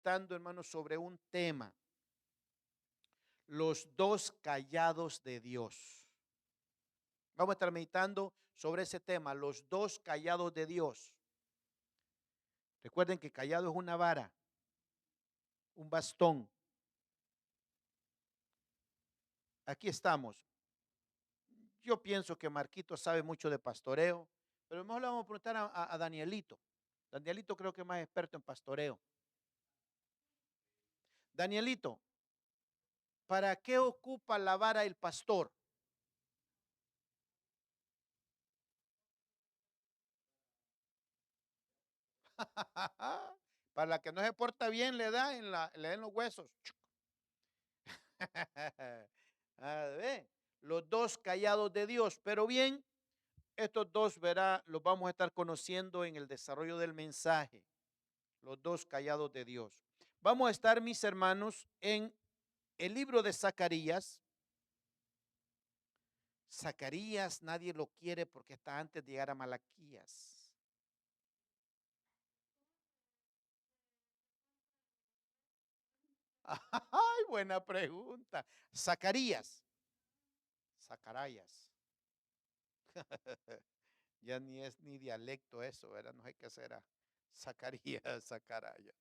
meditando, hermanos, sobre un tema, los dos callados de Dios. Vamos a estar meditando sobre ese tema, los dos callados de Dios. Recuerden que callado es una vara, un bastón. Aquí estamos. Yo pienso que Marquito sabe mucho de pastoreo, pero mejor le vamos a preguntar a Danielito. Danielito creo que es más experto en pastoreo. Danielito, ¿para qué ocupa la vara el pastor? Para la que no se porta bien le da en los huesos. Ve, los dos callados de Dios. Pero bien, estos dos verá, los vamos a estar conociendo en el desarrollo del mensaje. Los dos callados de Dios. Vamos a estar, mis hermanos, en el libro de Zacarías. Zacarías nadie lo quiere porque está antes de llegar a Malaquías. Ay, buena pregunta. Zacarías. Zacarías. Ya ni es ni dialecto eso, ¿verdad? No sé qué será. Zacarías, Zacaraya.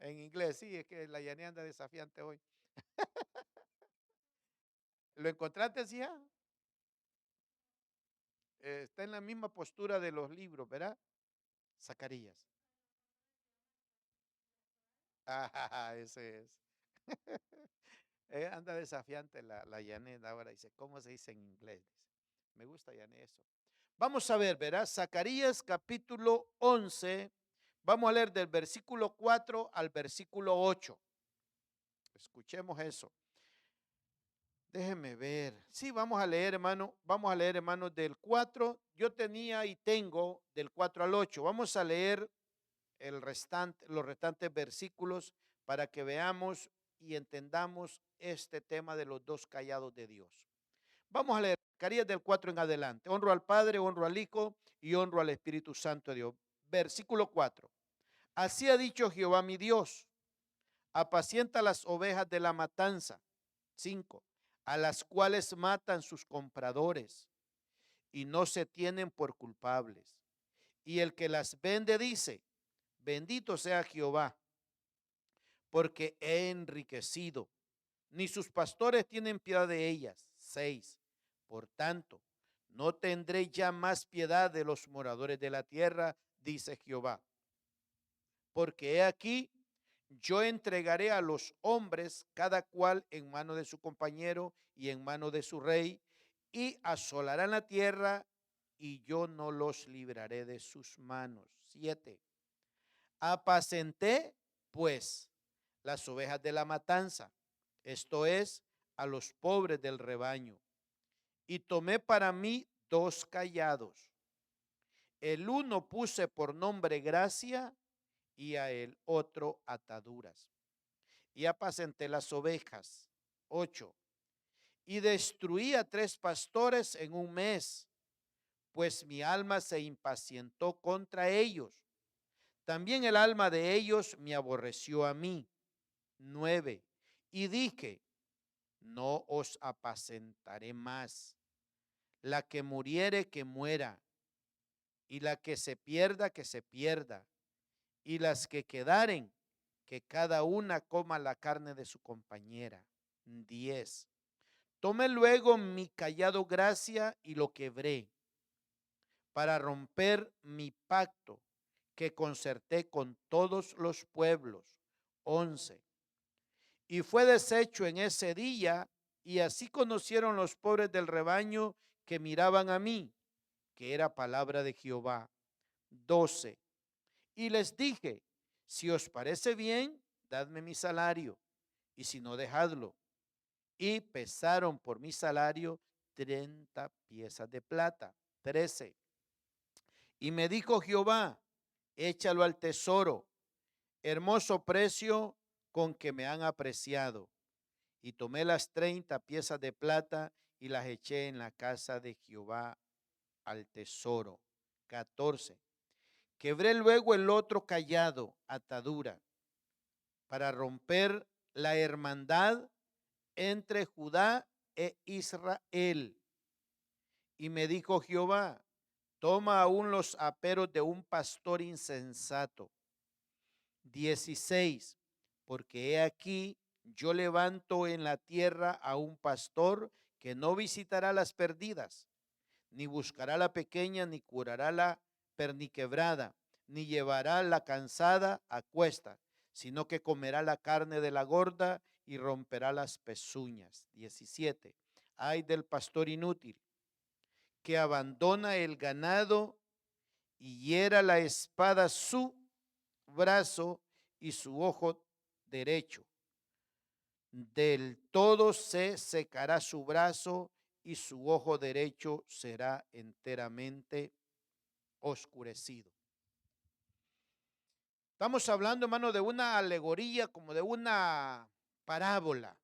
En inglés, sí, es que la Yanni anda desafiante hoy. ¿Lo encontraste, hija? Está en la misma postura de los libros, ¿verdad? Zacarías. Ah, ese es. Anda desafiante la Yanet ahora. Dice, ¿cómo se dice en inglés? Dice, me gusta Yanet eso. Vamos a ver, ¿verdad? Zacarías capítulo 11. Vamos a leer del versículo 4 al versículo 8. Escuchemos eso. Déjenme ver. Sí, vamos a leer, hermano. Vamos a leer, hermano, del 4. Yo tenía y tengo del 4 al 8. Vamos a leer los restantes versículos para que veamos y entendamos este tema de los dos callados de Dios. Vamos a leer Zacarías del 4 en adelante. Honro al Padre, honro al Hijo y honro al Espíritu Santo de Dios. Versículo 4. Así ha dicho Jehová mi Dios, apacienta las ovejas de la matanza. 5. A las cuales matan sus compradores y no se tienen por culpables. Y el que las vende dice, bendito sea Jehová, porque he enriquecido. Ni sus pastores tienen piedad de ellas. 6. Por tanto, no tendré ya más piedad de los moradores de la tierra, dice Jehová. Porque he aquí, yo entregaré a los hombres, cada cual en mano de su compañero y en mano de su rey, y asolarán la tierra, y yo no los libraré de sus manos. 7. Apacenté, pues, las ovejas de la matanza, esto es, a los pobres del rebaño, y tomé para mí dos callados. El uno puse por nombre gracia y a el otro ataduras. Y apacenté las ovejas. 8. Y destruí a 3 pastores en un mes, pues mi alma se impacientó contra ellos. También el alma de ellos me aborreció a mí. 9. Y dije, no os apacentaré más. La que muriere, que muera, y la que se pierda, y las que quedaren, que cada una coma la carne de su compañera. 10. Tomé luego mi callado gracia y lo quebré, para romper mi pacto que concerté con todos los pueblos. 11. Y fue deshecho en ese día, y así conocieron los pobres del rebaño que miraban a mí, que era palabra de Jehová. 12. Y les dije, si os parece bien, dadme mi salario, y si no, dejadlo. Y pesaron por mi salario 30 piezas de plata. 13. Y me dijo Jehová, échalo al tesoro, hermoso precio con que me han apreciado. Y tomé las 30 piezas de plata y las eché en la casa de Jehová al tesoro. 14. Quebré luego el otro cayado, atadura, para romper la hermandad entre Judá e Israel. Y me dijo Jehová, toma aún los aperos de un pastor insensato. 16. Porque he aquí, yo levanto en la tierra a un pastor que no visitará las perdidas, ni buscará la pequeña, ni curará la perniquebrada, ni llevará la cansada a cuesta, sino que comerá la carne de la gorda y romperá las pezuñas. 17. Ay del pastor inútil, que abandona el ganado y hiera la espada su brazo y su ojo derecho. Del todo se secará su brazo y su ojo derecho será enteramente oscurecido. Estamos hablando, hermano, de una alegoría, como de una parábola.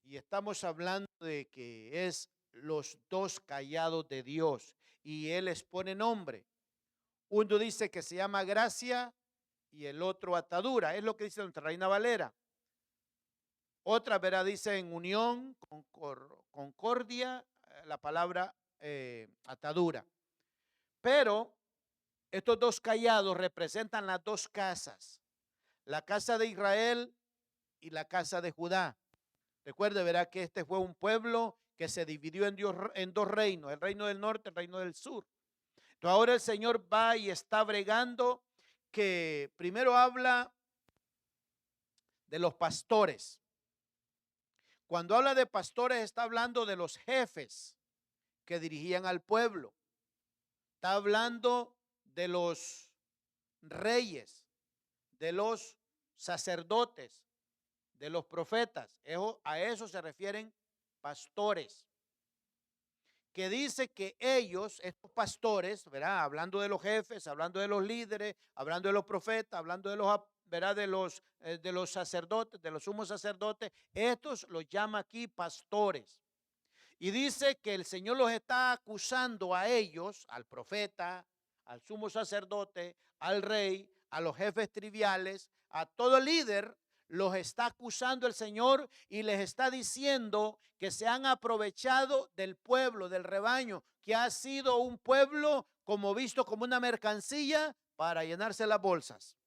Y estamos hablando de que es los dos callados de Dios. Y Él les pone nombre. Uno dice que se llama gracia y el otro atadura. Es lo que dice nuestra Reina Valera. Otra, verá, dice en unión, concordia, la palabra atadura. Pero estos dos callados representan las dos casas, la casa de Israel y la casa de Judá. Recuerde, verá que este fue un pueblo que se dividió en dos reinos, el reino del norte, el reino del sur. Entonces ahora el Señor va y está bregando, que primero habla de los pastores. Cuando habla de pastores está hablando de los jefes que dirigían al pueblo. Está hablando de los reyes, de los sacerdotes, de los profetas. A eso se refieren pastores. Que dice que ellos, estos pastores, ¿verdad? Hablando de los jefes, hablando de los líderes, hablando de los profetas, hablando de los, ¿verdad? De los sacerdotes, de los sumos sacerdotes, estos los llama aquí pastores. Y dice que el Señor los está acusando a ellos, al profeta, al sumo sacerdote, al rey, a los jefes triviales, a todo líder, los está acusando el Señor y les está diciendo que se han aprovechado del pueblo, del rebaño, que ha sido un pueblo como visto como una mercancía para llenarse las bolsas.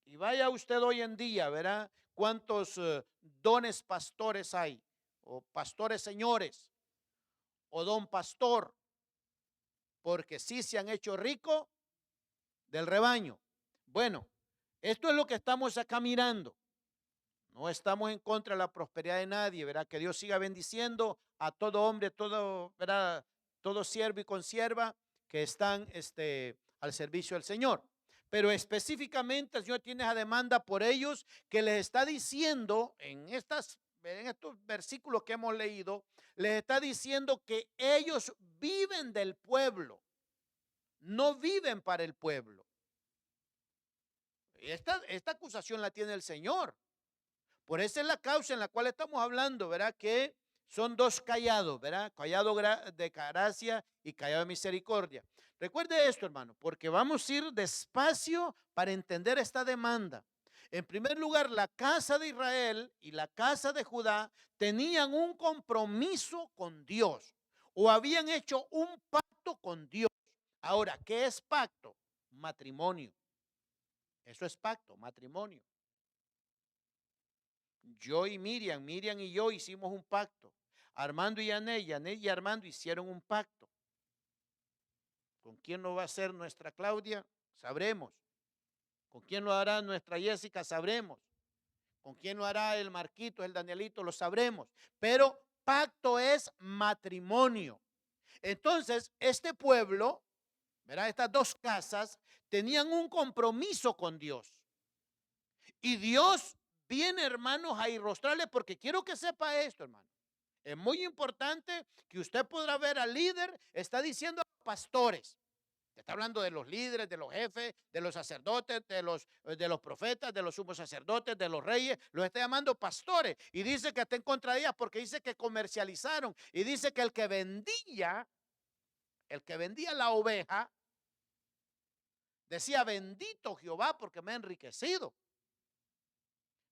Y vaya usted hoy en día, verá cuántos dones pastores hay, o pastores señores, o don pastor, porque sí se han hecho ricos del rebaño. Bueno, esto es lo que estamos acá mirando. No estamos en contra de la prosperidad de nadie, ¿verdad? Que Dios siga bendiciendo a todo hombre, ¿verdad? Todo siervo y consierva que están al servicio del Señor. Pero específicamente el Señor tiene esa demanda por ellos, que les está diciendo en estos versículos que hemos leído, les está diciendo que ellos viven del pueblo, no viven para el pueblo. Esta acusación la tiene el Señor. Por esa es la causa en la cual estamos hablando, ¿verdad? Que son dos callados, ¿verdad? Callado de gracia y callado de misericordia. Recuerde esto, hermano, porque vamos a ir despacio para entender esta demanda. En primer lugar, la casa de Israel y la casa de Judá tenían un compromiso con Dios o habían hecho un pacto con Dios. Ahora, ¿qué es pacto? Matrimonio. Eso es pacto, matrimonio. Yo y Miriam y yo hicimos un pacto. Armando y Janet y Armando hicieron un pacto. ¿Con quién lo va a hacer nuestra Claudia? Sabremos. ¿Con quién lo hará nuestra Jessica? Sabremos. ¿Con quién lo hará el Marquito, el Danielito? Lo sabremos. Pero pacto es matrimonio. Entonces, este pueblo, ¿verdad? Estas dos casas tenían un compromiso con Dios. Y Dios viene, hermanos, a irrostrarle, porque quiero que sepa esto, hermano. Es muy importante que usted podrá ver al líder, está diciendo a los pastores. Está hablando de los líderes, de los jefes, de los sacerdotes, de los profetas, de los sumos sacerdotes, de los reyes. Los está llamando pastores. Y dice que está en contra de ellas porque dice que comercializaron. Y dice que el que vendía la oveja, Decía, bendito Jehová porque me ha enriquecido.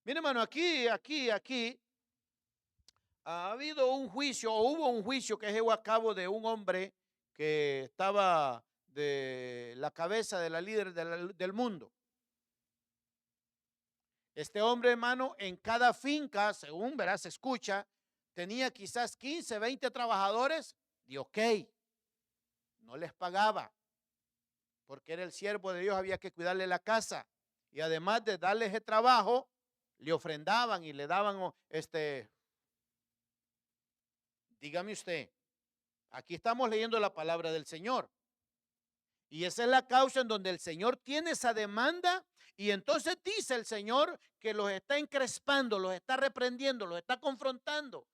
Mire, hermano, aquí ha habido un juicio, o hubo un juicio que se llevó a cabo de un hombre que estaba de la cabeza de la líder del mundo. Este hombre, hermano, en cada finca, según verás, se escucha, tenía quizás 15, 20 trabajadores de ok, no les pagaba, porque era el siervo de Dios, había que cuidarle la casa. Y además de darles el trabajo, le ofrendaban y le daban, dígame usted, aquí estamos leyendo la palabra del Señor. Y esa es la causa en donde el Señor tiene esa demanda y entonces dice el Señor que los está encrespando, los está reprendiendo, los está confrontando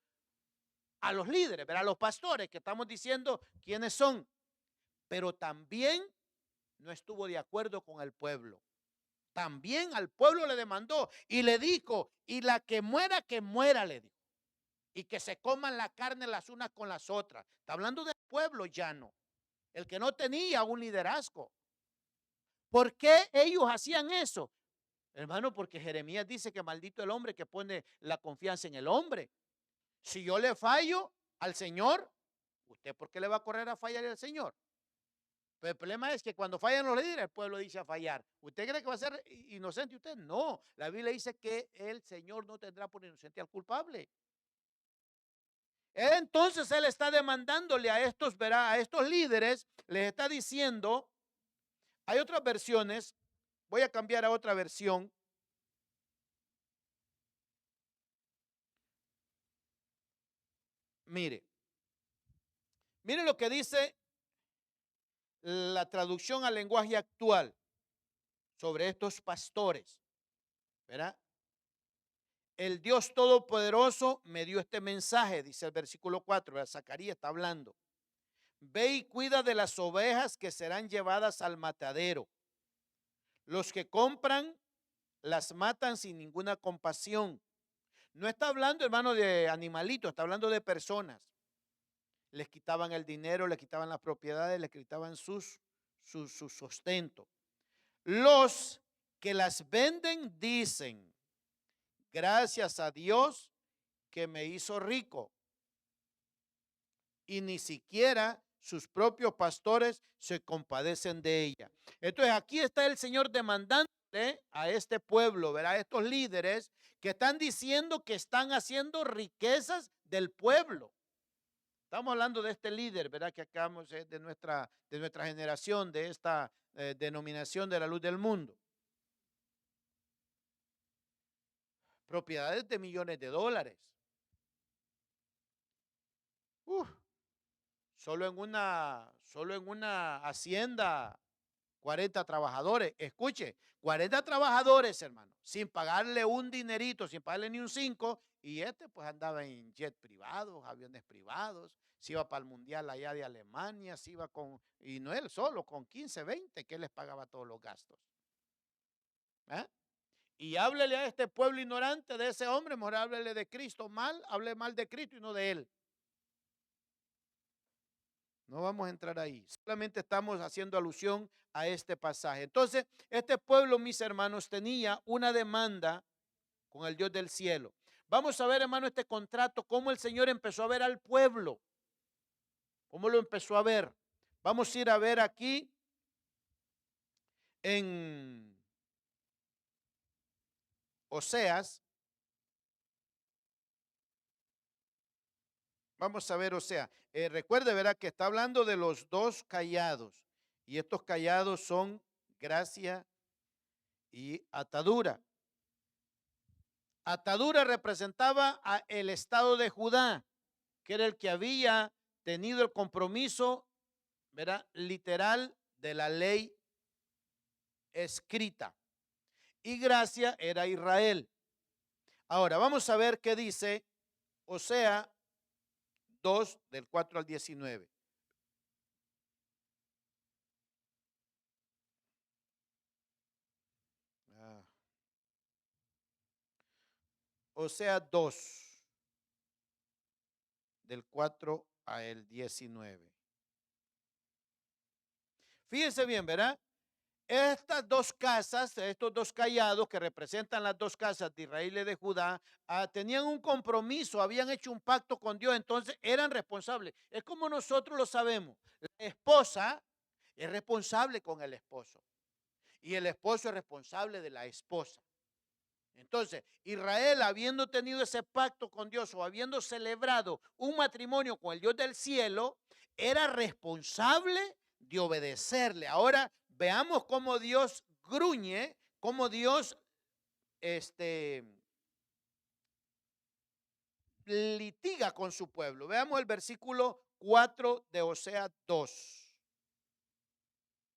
a los líderes, a los pastores que estamos diciendo quiénes son, pero también no estuvo de acuerdo con el pueblo. También al pueblo le demandó y le dijo, y la que muera, le dijo, y que se coman la carne las unas con las otras. Está hablando del pueblo llano, el que no tenía un liderazgo. ¿Por qué ellos hacían eso? Hermano, porque Jeremías dice que maldito el hombre que pone la confianza en el hombre. Si yo le fallo al Señor, ¿usted por qué le va a correr a fallar al Señor? Pero el problema es que cuando fallan los líderes, el pueblo dice a fallar. ¿Usted cree que va a ser inocente usted? No. La Biblia dice que el Señor no tendrá por inocente al culpable. Entonces él está demandándole a estos, verá, a estos líderes, les está diciendo, hay otras versiones, voy a cambiar a otra versión. Mire lo que dice la traducción al lenguaje actual sobre estos pastores, ¿verdad? El Dios Todopoderoso me dio este mensaje, dice el versículo 4, ¿verdad? Zacarías está hablando. Ve y cuida de las ovejas que serán llevadas al matadero. Los que compran las matan sin ninguna compasión. No está hablando, hermano, de animalitos, está hablando de personas. Les quitaban el dinero, les quitaban las propiedades, les quitaban su sustento. Los que las venden dicen, gracias a Dios que me hizo rico. Y ni siquiera sus propios pastores se compadecen de ella. Entonces aquí está el Señor demandándole a este pueblo, ¿verdad? A estos líderes que están diciendo que están haciendo riquezas del pueblo. Estamos hablando de este líder, ¿verdad? Que acabamos de nuestra generación, de esta denominación de la luz del mundo. Propiedades de millones de dólares. Solo en una hacienda, 40 trabajadores. Escuche, 40 trabajadores, hermano, sin pagarle un dinerito, sin pagarle ni un 5, y pues andaba en jet privados, aviones privados, se iba para el mundial allá de Alemania, se iba y no él solo, con 15, 20, que él les pagaba todos los gastos. ¿Eh? Y háblele a este pueblo ignorante de ese hombre, mejor háblele de Cristo mal, hable mal de Cristo y no de él. No vamos a entrar ahí, solamente estamos haciendo alusión a este pasaje. Entonces, este pueblo, mis hermanos, tenía una demanda con el Dios del cielo. Vamos a ver, hermano, este contrato, cómo el Señor empezó a ver al pueblo, cómo lo empezó a ver. Vamos a ir a ver aquí en Oseas. Vamos a ver, recuerde, verá que está hablando de los dos callados, y estos callados son gracia y atadura. Atadura representaba a el estado de Judá, que era el que había tenido el compromiso, ¿verdad?, literal de la ley escrita. Y gracia era Israel. Ahora, vamos a ver qué dice Osea 2, del 4 al 19. Osea 2, del 4 al 19. Fíjense bien, ¿verdad? estas dos casas, estos dos callados que representan las dos casas de Israel y de Judá, tenían un compromiso, habían hecho un pacto con Dios, entonces eran responsables. Es como nosotros lo sabemos. La esposa es responsable con el esposo y el esposo es responsable de la esposa. Entonces, Israel, habiendo tenido ese pacto con Dios o habiendo celebrado un matrimonio con el Dios del cielo, era responsable de obedecerle. Ahora veamos cómo Dios gruñe, cómo Dios litiga con su pueblo. Veamos el versículo 4 de Oseas 2.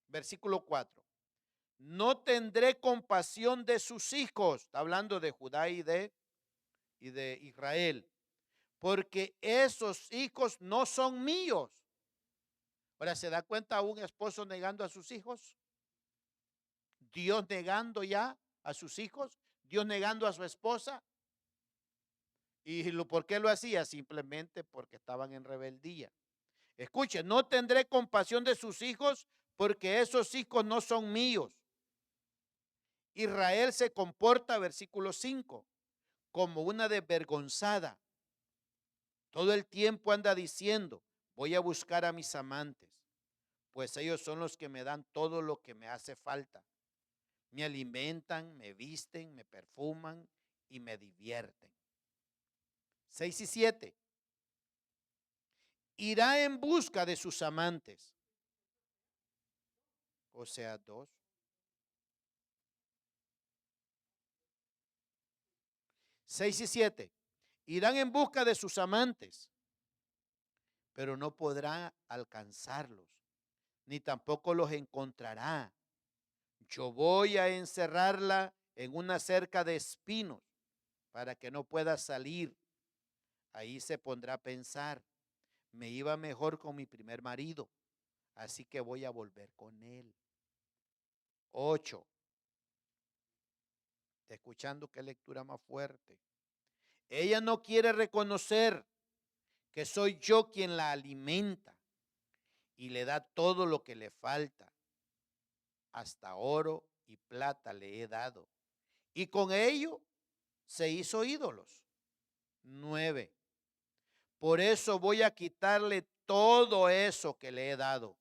Versículo 4. No tendré compasión de sus hijos. Está hablando de Judá y de Israel. Porque esos hijos no son míos. Ahora, ¿se da cuenta un esposo negando a sus hijos? Dios negando ya a sus hijos. Dios negando a su esposa. ¿Y por qué lo hacía? Simplemente porque estaban en rebeldía. Escuche, no tendré compasión de sus hijos porque esos hijos no son míos. Israel se comporta, versículo 5, como una desvergonzada. Todo el tiempo anda diciendo, voy a buscar a mis amantes, pues ellos son los que me dan todo lo que me hace falta. Me alimentan, me visten, me perfuman y me divierten. 6 y 7. Irá en busca de sus amantes. Oseas 2. 6 y 7. Irán en busca de sus amantes, pero no podrán alcanzarlos, ni tampoco los encontrará. Yo voy a encerrarla en una cerca de espinos para que no pueda salir. Ahí se pondrá a pensar, me iba mejor con mi primer marido, así que voy a volver con él. 8. Está escuchando qué lectura más fuerte. Ella no quiere reconocer que soy yo quien la alimenta y le da todo lo que le falta. Hasta oro y plata le he dado. Y con ello se hizo ídolos. 9. Por eso voy a quitarle todo eso que le he dado.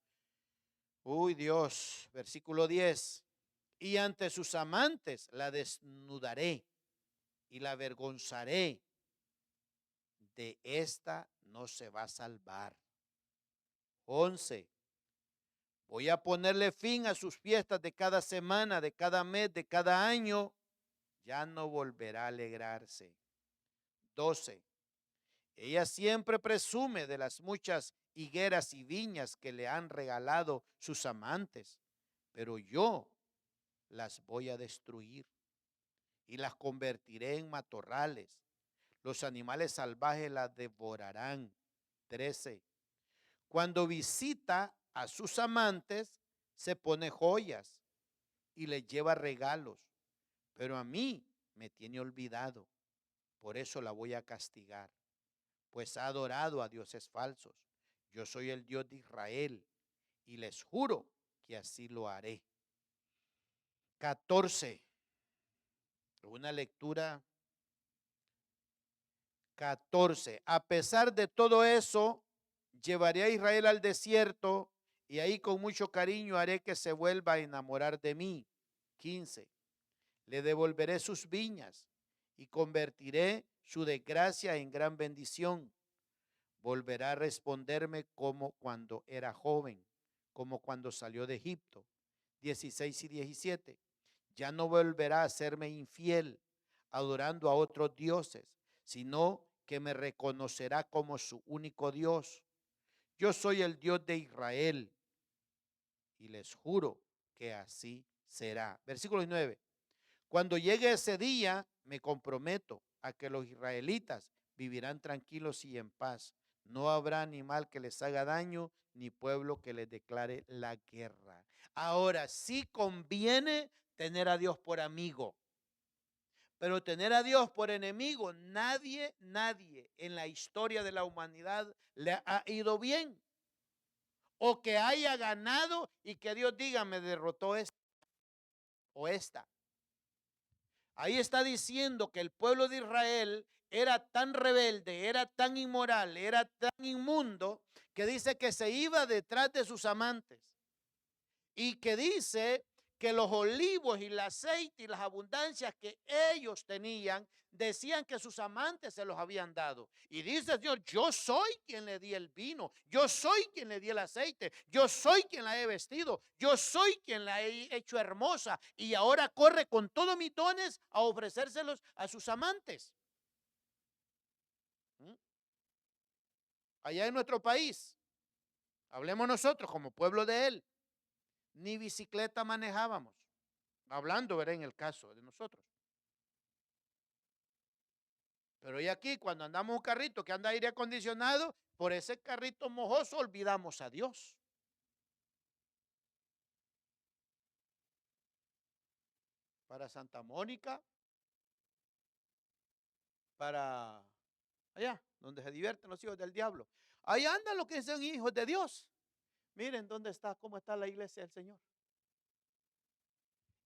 Uy, Dios, versículo 10. Y ante sus amantes la desnudaré y la avergonzaré. De esta no se va a salvar. 11. Voy a ponerle fin a sus fiestas de cada semana, de cada mes, de cada año. Ya no volverá a alegrarse. 12. Ella siempre presume de las muchas higueras y viñas que le han regalado sus amantes, pero yo las voy a destruir y las convertiré en matorrales. Los animales salvajes las devorarán. 13. Cuando visita a sus amantes, se pone joyas y les lleva regalos, pero a mí me tiene olvidado. Por eso la voy a castigar, pues ha adorado a dioses falsos. Yo soy el Dios de Israel y les juro que así lo haré. 14. Una lectura 14. A pesar de todo eso, llevaré a Israel al desierto y ahí con mucho cariño haré que se vuelva a enamorar de mí. 15. Le devolveré sus viñas y convertiré su desgracia en gran bendición. Volverá a responderme como cuando era joven, como cuando salió de Egipto. 16 y 17. Ya no volverá a serme infiel, adorando a otros dioses, sino que me reconocerá como su único Dios. Yo soy el Dios de Israel y les juro que así será. Versículo 9. Cuando llegue ese día, me comprometo a que los israelitas vivirán tranquilos y en paz. No habrá animal que les haga daño, ni pueblo que les declare la guerra. Ahora, sí conviene tener a Dios por amigo, pero tener a Dios por enemigo, nadie en la historia de la humanidad le ha ido bien. O que haya ganado y que Dios diga, me derrotó este. o esta. Ahí está diciendo que el pueblo de Israel era tan rebelde, era tan inmoral, era tan inmundo, que dice que se iba detrás de sus amantes. Y que dice que los olivos y el aceite y las abundancias que ellos tenían, decían que sus amantes se los habían dado. Y dice el Señor, yo soy quien le di el vino, yo soy quien le di el aceite, yo soy quien la he vestido, yo soy quien la he hecho hermosa. Y ahora corre con todos mis dones a ofrecérselos a sus amantes. Allá en nuestro país, hablemos nosotros como pueblo de él, ni bicicleta manejábamos. Hablando, veré, en el caso de nosotros. Pero y aquí, cuando andamos un carrito que anda aire acondicionado, por ese carrito mojoso olvidamos a Dios. Para Santa Mónica, para allá, donde se divierten los hijos del diablo. Ahí andan los que son hijos de Dios. Miren dónde está, cómo está la iglesia del Señor.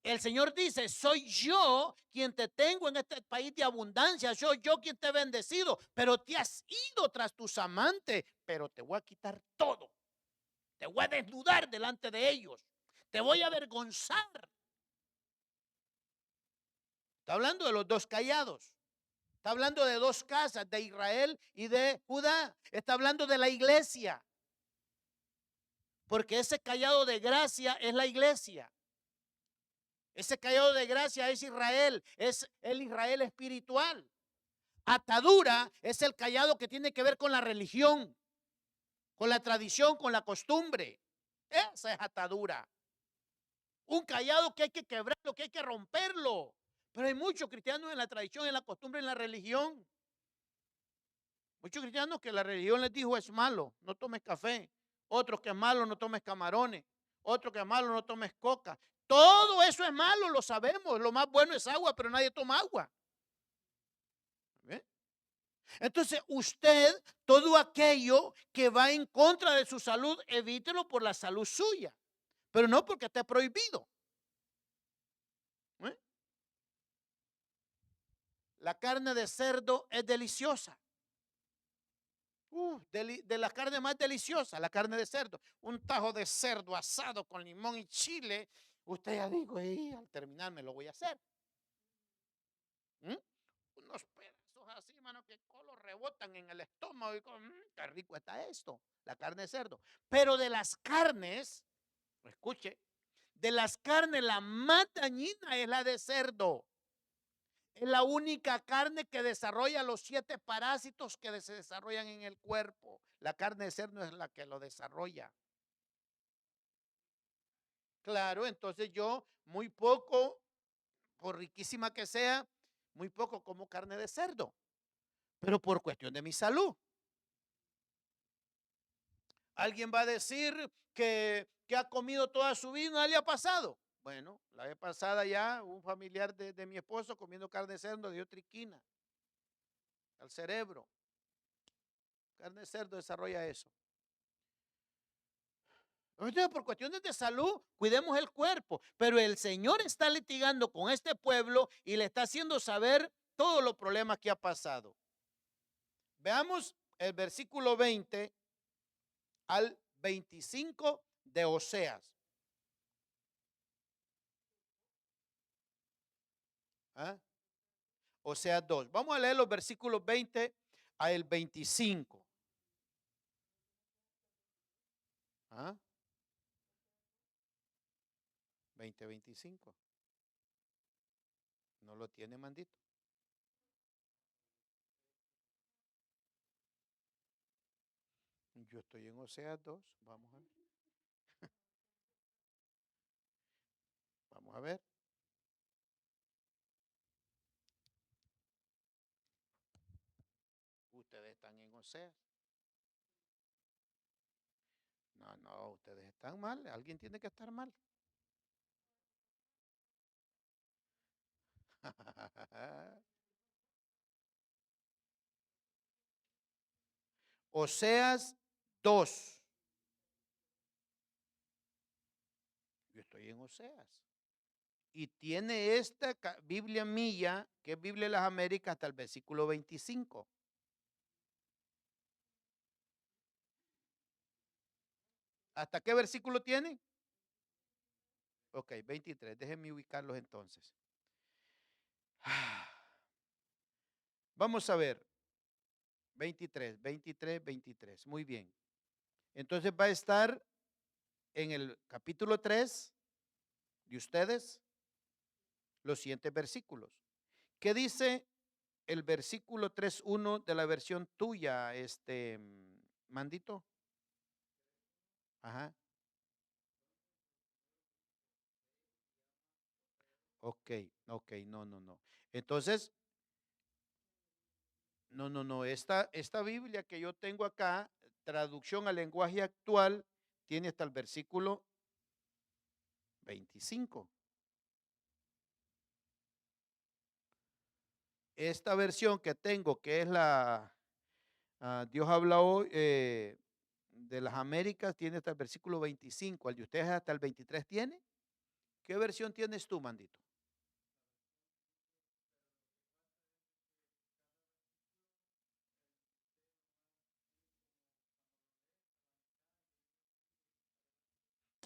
El Señor dice, soy yo quien te tengo en este país de abundancia, soy yo quien te he bendecido, pero te has ido tras tus amantes, pero te voy a quitar todo. Te voy a desnudar delante de ellos. Te voy a avergonzar. Está hablando de los dos callados. Está hablando de dos casas, de Israel y de Judá. Está hablando de la iglesia. Porque ese callado de gracia es la iglesia. Ese callado de gracia es Israel. Es el Israel espiritual. Atadura es el callado que tiene que ver con la religión, con la tradición, con la costumbre. Esa es atadura. Un callado que hay que quebrarlo, que hay que romperlo. Pero hay muchos cristianos en la tradición, en la costumbre, en la religión. Muchos cristianos que la religión les dijo es malo, no tomes café. Otros que es malo, no tomes camarones. Otros que es malo, no tomes coca. Todo eso es malo, lo sabemos. Lo más bueno es agua, pero nadie toma agua. ¿Ve? Entonces usted, todo aquello que va en contra de su salud, evítelo por la salud suya, pero no porque esté prohibido. ¿Eh? La carne de cerdo es deliciosa. De la carne más deliciosa, la carne de cerdo. Un tajo de cerdo asado con limón y chile. Usted ya dijo, al terminar me lo voy a hacer. Unos pedazos así, mano, que los rebotan en el estómago. Y qué rico está esto, la carne de cerdo. Pero de las carnes, escuche, de las carnes la más dañina es la de cerdo. Es la única carne que desarrolla los 7 parásitos que se desarrollan en el cuerpo. La carne de cerdo es la que lo desarrolla. Claro, entonces yo muy poco, por riquísima que sea, muy poco como carne de cerdo, pero por cuestión de mi salud. Alguien va a decir que ha comido toda su vida, ¿no le ha pasado? Bueno, la vez pasada ya un familiar de mi esposo comiendo carne de cerdo dio triquina al cerebro. Carne de cerdo desarrolla eso. Entonces, por cuestiones de salud, cuidemos el cuerpo. Pero el Señor está litigando con este pueblo y le está haciendo saber todos los problemas que ha pasado. Veamos el versículo 20 al 25 de Oseas. ¿Ah? Oseas 2. Vamos a leer los versículos 20 al 25. ¿Ah? 20, 25. No lo tiene, mandito. Yo estoy en Oseas 2. Vamos a ver. Vamos a ver. Ustedes están en Oseas. No, ustedes están mal. Alguien tiene que estar mal. Oseas 2. Yo estoy en Oseas. y tiene esta Biblia mía, que es Biblia de las Américas, hasta el versículo 25. ¿Hasta qué versículo tiene? Ok, 23. Déjenme ubicarlos entonces. Vamos a ver. 23, 23, 23. Muy bien. Entonces va a estar en el capítulo 3 de ustedes los siguientes versículos. ¿Qué dice el versículo 3:1 de la versión tuya, Mandito? Ajá. Ok, ok, no. Entonces, no. Esta Biblia que yo tengo acá, traducción al lenguaje actual, tiene hasta el versículo 25. Esta versión que tengo, que es la Dios habla hoy de las Américas, tiene hasta el versículo 25. ¿El de ustedes hasta el 23 tiene? ¿Qué versión tienes tú, Mandito?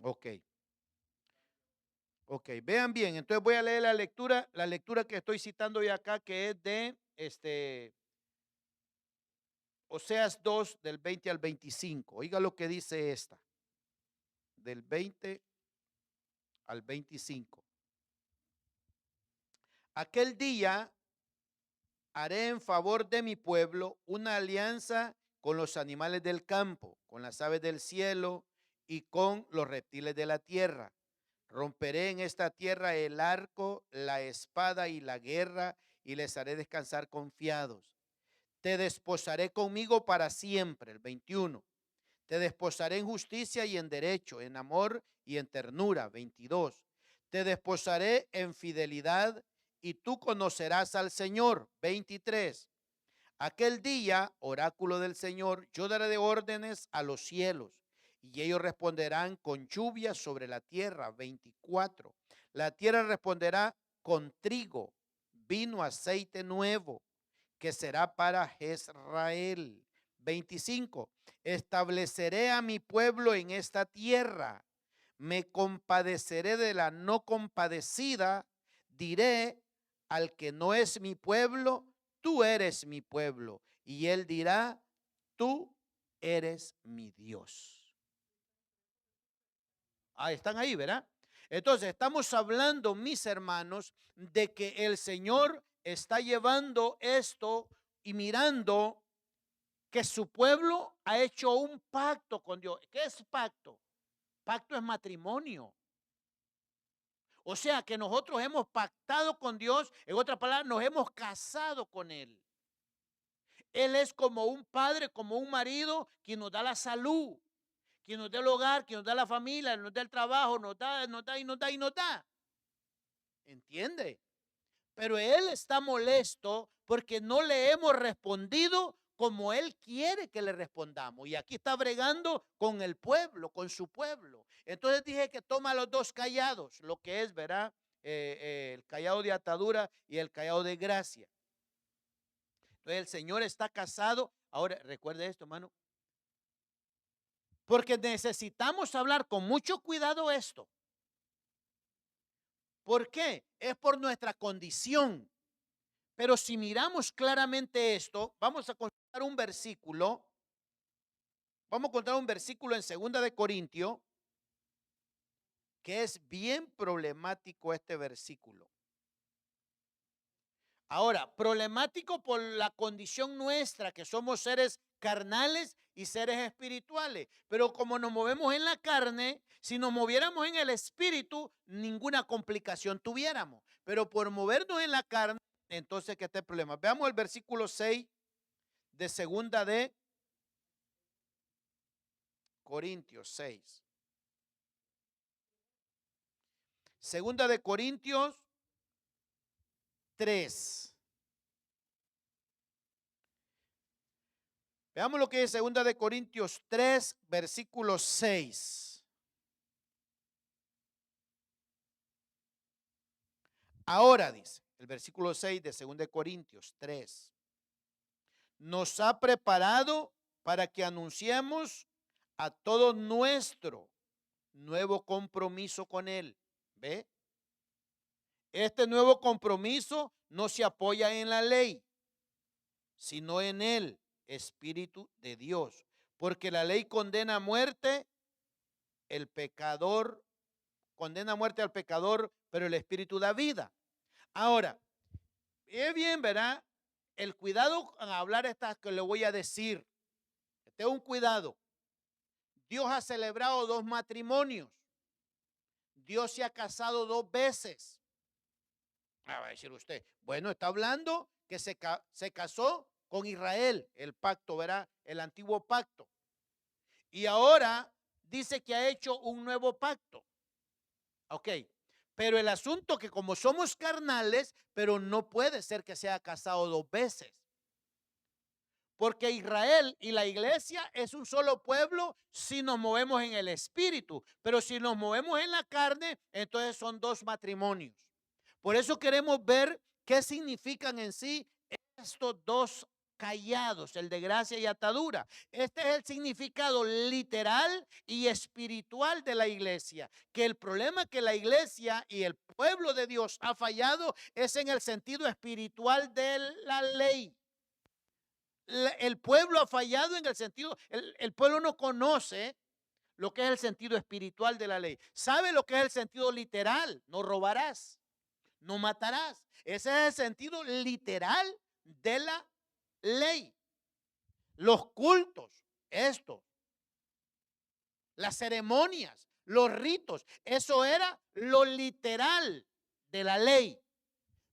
Ok, ok. Vean bien, entonces voy a leer la lectura que estoy citando hoy acá, que es de Oseas 2, del 20 al 25. Oiga lo que dice esta, del 20 al 25. Aquel día haré en favor de mi pueblo una alianza con los animales del campo, con las aves del cielo y con los reptiles de la tierra. Romperé en esta tierra el arco, la espada y la guerra, y les haré descansar confiados. Te desposaré conmigo para siempre, el 21. Te desposaré en justicia y en derecho, en amor y en ternura, 22. Te desposaré en fidelidad y tú conocerás al Señor, 23. Aquel día, oráculo del Señor, yo daré de órdenes a los cielos y ellos responderán con lluvia sobre la tierra, 24. La tierra responderá con trigo, vino, aceite nuevo, que será para Israel. 25. Estableceré a mi pueblo en esta tierra. Me compadeceré de la no compadecida. Diré al que no es mi pueblo, tú eres mi pueblo. Y él dirá, tú eres mi Dios. Ah, están ahí, ¿verdad? Entonces, estamos hablando, mis hermanos, de que el Señor está llevando esto y mirando que su pueblo ha hecho un pacto con Dios. ¿Qué es pacto? Pacto es matrimonio. O sea que nosotros hemos pactado con Dios, en otras palabras, nos hemos casado con Él. Él es como un padre, como un marido, quien nos da la salud, quien nos da el hogar, quien nos da la familia, nos da el trabajo, nos da y nos da y nos da. ¿Entiende? Pero Él está molesto porque no le hemos respondido como Él quiere que le respondamos. Y aquí está bregando con el pueblo, con su pueblo. Entonces dije que toma los dos callados, lo que es, ¿verdad? El callado de atadura y el callado de gracia. Entonces el Señor está casado. Ahora, recuerde esto, hermano. Porque necesitamos hablar con mucho cuidado esto. ¿Por qué? Es por nuestra condición. Pero si miramos claramente esto, vamos a contar un versículo. Vamos a contar un versículo en 2 Corintios, que es bien problemático este versículo. Ahora, problemático por la condición nuestra, que somos seres carnales y seres espirituales. Pero como nos movemos en la carne, si nos moviéramos en el espíritu, ninguna complicación tuviéramos. Pero por movernos en la carne, entonces, ¿qué está el problema? Veamos el versículo 6 de 2 Corintios 6. 2 Corintios 3. Veamos lo que es 2 Corintios 3, versículo 6. Ahora dice el versículo 6 de 2 de Corintios 3. Nos ha preparado para que anunciemos a todo nuestro nuevo compromiso con Él. ¿Ve? Este nuevo compromiso no se apoya en la ley, sino en el Espíritu de Dios. Porque la ley condena a muerte, el pecador condena a muerte al pecador, pero el Espíritu da vida. Ahora, es bien, ¿verdad? El cuidado al hablar estas que le voy a decir. Este es un cuidado. Dios ha celebrado 2 matrimonios. Dios se ha casado 2 veces. Va a decir usted, bueno, está hablando que se casó con Israel, el pacto, ¿verdad? El antiguo pacto. Y ahora dice que ha hecho un nuevo pacto. Ok, pero el asunto que como somos carnales, pero no puede ser que se haya casado 2 veces. Porque Israel y la iglesia es un solo pueblo si nos movemos en el espíritu. Pero si nos movemos en la carne, entonces son 2 matrimonios. Por eso queremos ver qué significan en sí estos 2 callados, el de gracia y atadura. Este es el significado literal y espiritual de la iglesia. Que el problema que la iglesia y el pueblo de Dios ha fallado es en el sentido espiritual de la ley. El pueblo ha fallado en el sentido, el pueblo no conoce lo que es el sentido espiritual de la ley. Sabe lo que es el sentido literal: no robarás, no matarás. Ese es el sentido literal de la ley. Los cultos, esto, las ceremonias, los ritos, eso era lo literal de la ley.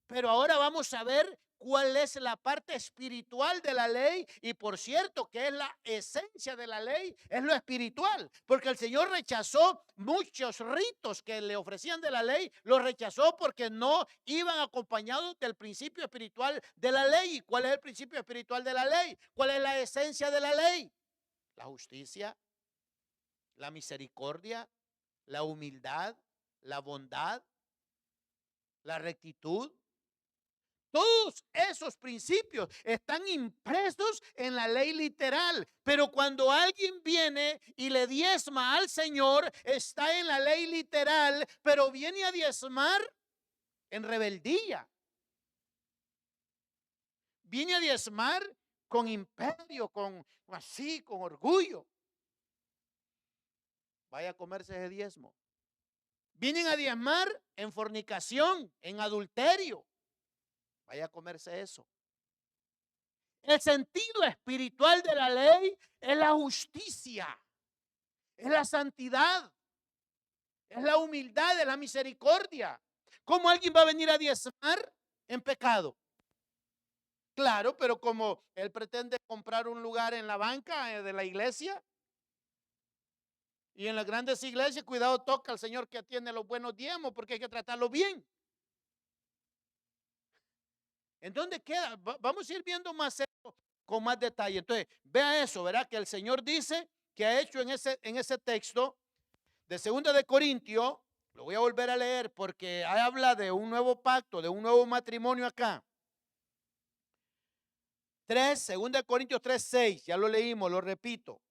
Pero ahora vamos a ver cuál es la parte espiritual de la ley. Y por cierto, que es la esencia de la ley, es lo espiritual. Porque el Señor rechazó muchos ritos que le ofrecían de la ley. Los rechazó porque no iban acompañados del principio espiritual de la ley. ¿Y cuál es el principio espiritual de la ley? ¿Cuál es la esencia de la ley? La justicia, la misericordia, la humildad, la bondad, la rectitud. Todos esos principios están impresos en la ley literal, pero cuando alguien viene y le diezma al Señor, está en la ley literal, pero viene a diezmar en rebeldía. Viene a diezmar con imperio, con orgullo. Vaya a comerse ese diezmo. Vienen a diezmar en fornicación, en adulterio. Vaya a comerse eso. El sentido espiritual de la ley es la justicia, es la santidad, es la humildad, es la misericordia. ¿Cómo alguien va a venir a diezmar en pecado? Claro, pero como él pretende comprar un lugar en la banca de la iglesia, y en las grandes iglesias, cuidado, toca al Señor que atiende los buenos diezmos, porque hay que tratarlo bien. ¿En dónde queda? Vamos a ir viendo más esto con más detalle. Entonces, vea eso, verá que el Señor dice que ha hecho en ese texto de 2 de Corintios. Lo voy a volver a leer porque habla de un nuevo pacto, de un nuevo matrimonio acá. 2 de Corintios 3:6, ya lo leímos, lo repito.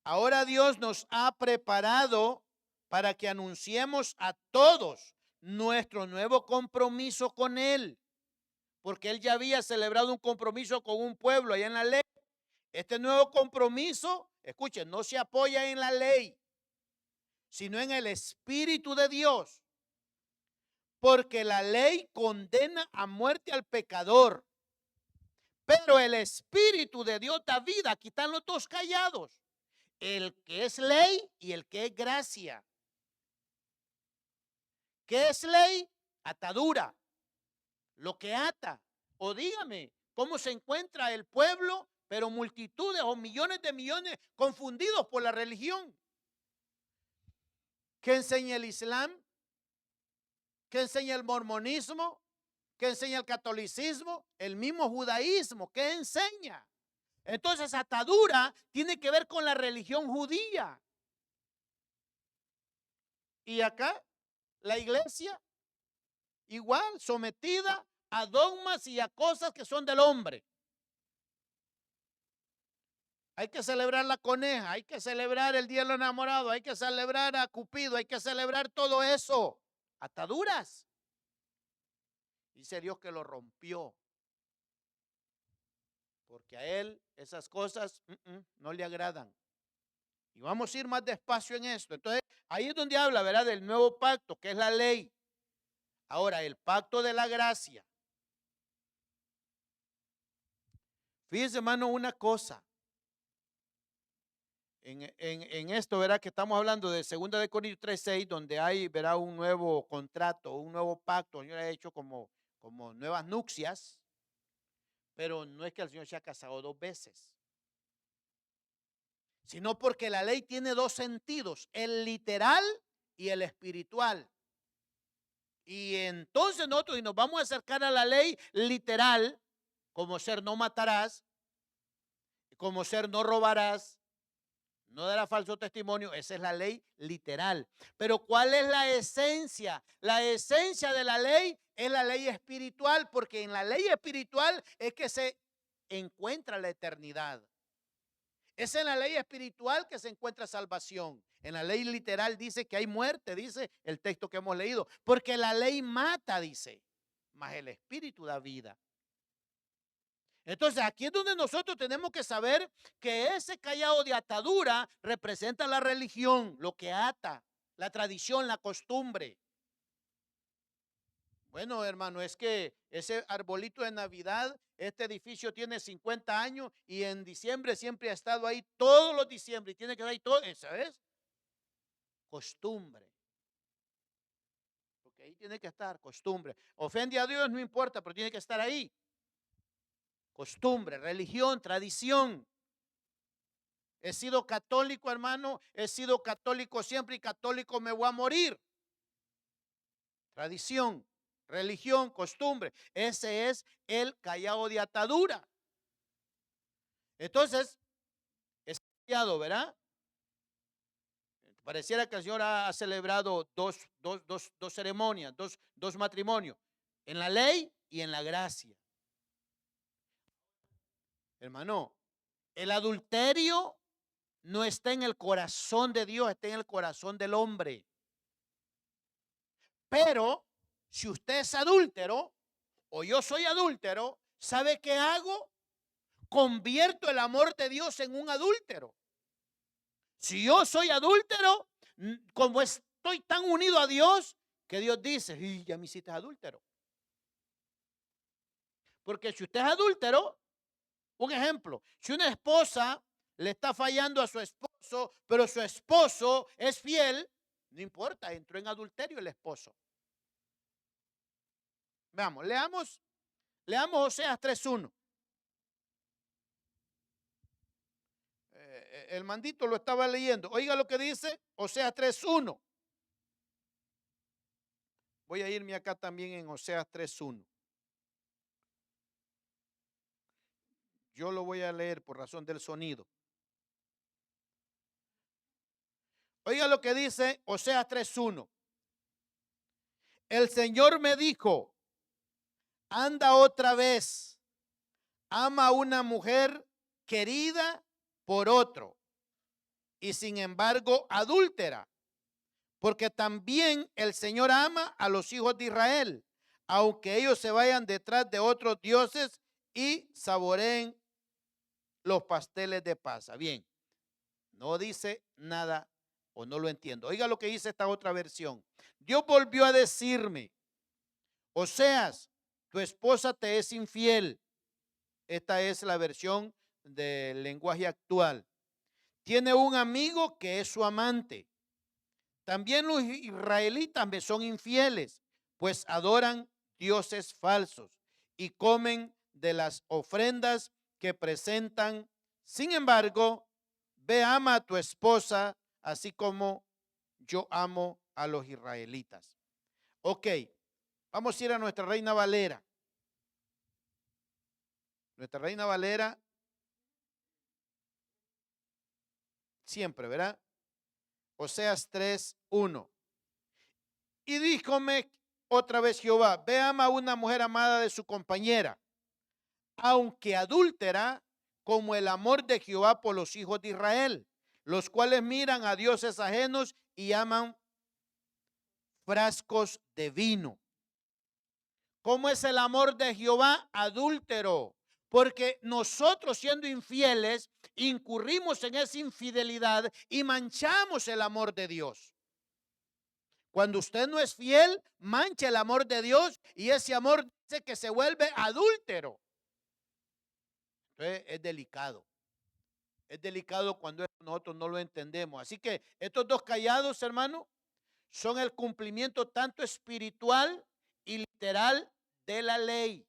Ahora Dios nos ha preparado para que anunciemos a todos nuestro nuevo compromiso con Él. Porque Él ya había celebrado un compromiso con un pueblo allá en la ley. Este nuevo compromiso, escuchen, no se apoya en la ley, sino en el Espíritu de Dios. Porque la ley condena a muerte al pecador, pero el Espíritu de Dios da vida. Aquí están los 2 callados: el que es ley y el que es gracia. ¿Qué es ley? Atadura, lo que ata. O dígame, ¿cómo se encuentra el pueblo, pero multitudes o millones de millones confundidos por la religión? ¿Qué enseña el Islam? ¿Qué enseña el mormonismo? ¿Qué enseña el catolicismo? El mismo judaísmo. ¿Qué enseña? Entonces, atadura tiene que ver con la religión judía. Y acá, la iglesia igual sometida a dogmas y a cosas que son del hombre. Hay que celebrar la coneja, hay que celebrar el Día de los Enamorados, hay que celebrar a Cupido, hay que celebrar todo eso. Ataduras. Dice Dios que lo rompió. Porque a él esas cosas no le agradan. Y vamos a ir más despacio en esto. Entonces, ahí es donde habla, ¿verdad? Del nuevo pacto, que es la ley. Ahora, el pacto de la gracia. Fíjense, hermano, una cosa. En esto, ¿verdad? Que estamos hablando de 2 de Corintios 3:6, donde hay, ¿verdad? Un nuevo contrato, un nuevo pacto. El Señor ha hecho como nuevas nupcias. Pero no es que el Señor se ha casado 2 veces. Sino porque la ley tiene 2 sentidos, el literal y el espiritual. Y entonces nosotros, y nos vamos a acercar a la ley literal, como ser no matarás, como ser no robarás, no darás falso testimonio, esa es la ley literal. Pero ¿cuál es la esencia? La esencia de la ley es la ley espiritual, porque en la ley espiritual es que se encuentra la eternidad. Es en la ley espiritual que se encuentra salvación. En la ley literal dice que hay muerte, dice el texto que hemos leído. Porque la ley mata, dice, mas el espíritu da vida. Entonces aquí es donde nosotros tenemos que saber que ese callado de atadura representa la religión, lo que ata, la tradición, la costumbre. Bueno, hermano, es que ese arbolito de Navidad, este edificio tiene 50 años y en diciembre siempre ha estado ahí todos los diciembre y tiene que estar ahí todo, ¿esa es? Costumbre. Porque ahí tiene que estar, costumbre. Ofende a Dios, no importa, pero tiene que estar ahí. Costumbre, religión, tradición. He sido católico, hermano, he sido católico siempre y católico me voy a morir. Tradición, religión, costumbre. Ese es el callado de atadura. Entonces, es callado, ¿verdad? Pareciera que el Señor ha celebrado dos ceremonias, dos matrimonios, en la ley y en la gracia. Hermano, el adulterio no está en el corazón de Dios, está en el corazón del hombre. Pero si usted es adúltero o yo soy adúltero, ¿sabe qué hago? Convierto el amor de Dios en un adúltero. Si yo soy adúltero, como estoy tan unido a Dios, que Dios dice, y ya me hiciste adúltero. Porque si usted es adúltero, un ejemplo, si una esposa le está fallando a su esposo, pero su esposo es fiel, no importa, entró en adulterio el esposo. Veamos, leamos Oseas 3:1. El mandito lo estaba leyendo. Oiga lo que dice Oseas 3:1. Voy a irme acá también en Oseas 3:1. Yo lo voy a leer por razón del sonido. Oiga lo que dice Oseas 3:1. El Señor me dijo, anda otra vez, ama a una mujer querida por otro y sin embargo adúltera, porque también el Señor ama a los hijos de Israel, aunque ellos se vayan detrás de otros dioses y saboreen los pasteles de pasa. Bien, no dice nada o no lo entiendo. Oiga lo que dice esta otra versión. Dios volvió a decirme, Oseas, tu esposa te es infiel. Esta es la versión del lenguaje actual. Tiene un amigo que es su amante. También los israelitas me son infieles, pues adoran dioses falsos y comen de las ofrendas que presentan. Sin embargo, ve, ama a tu esposa, así como yo amo a los israelitas. Ok, vamos a ir a nuestra Reina Valera. Nuestra Reina Valera, siempre, ¿verdad? Oseas 3:1. Y díjome otra vez Jehová, ve ama a una mujer amada de su compañera, aunque adúltera, como el amor de Jehová por los hijos de Israel, los cuales miran a dioses ajenos y aman frascos de vino. ¿Cómo es el amor de Jehová? Adúltero. Porque nosotros, siendo infieles, incurrimos en esa infidelidad y manchamos el amor de Dios. Cuando usted no es fiel, mancha el amor de Dios y ese amor dice que se vuelve adúltero. Entonces es delicado. Es delicado cuando nosotros no lo entendemos. Así que estos dos callados, hermano, son el cumplimiento tanto espiritual y literal de la ley.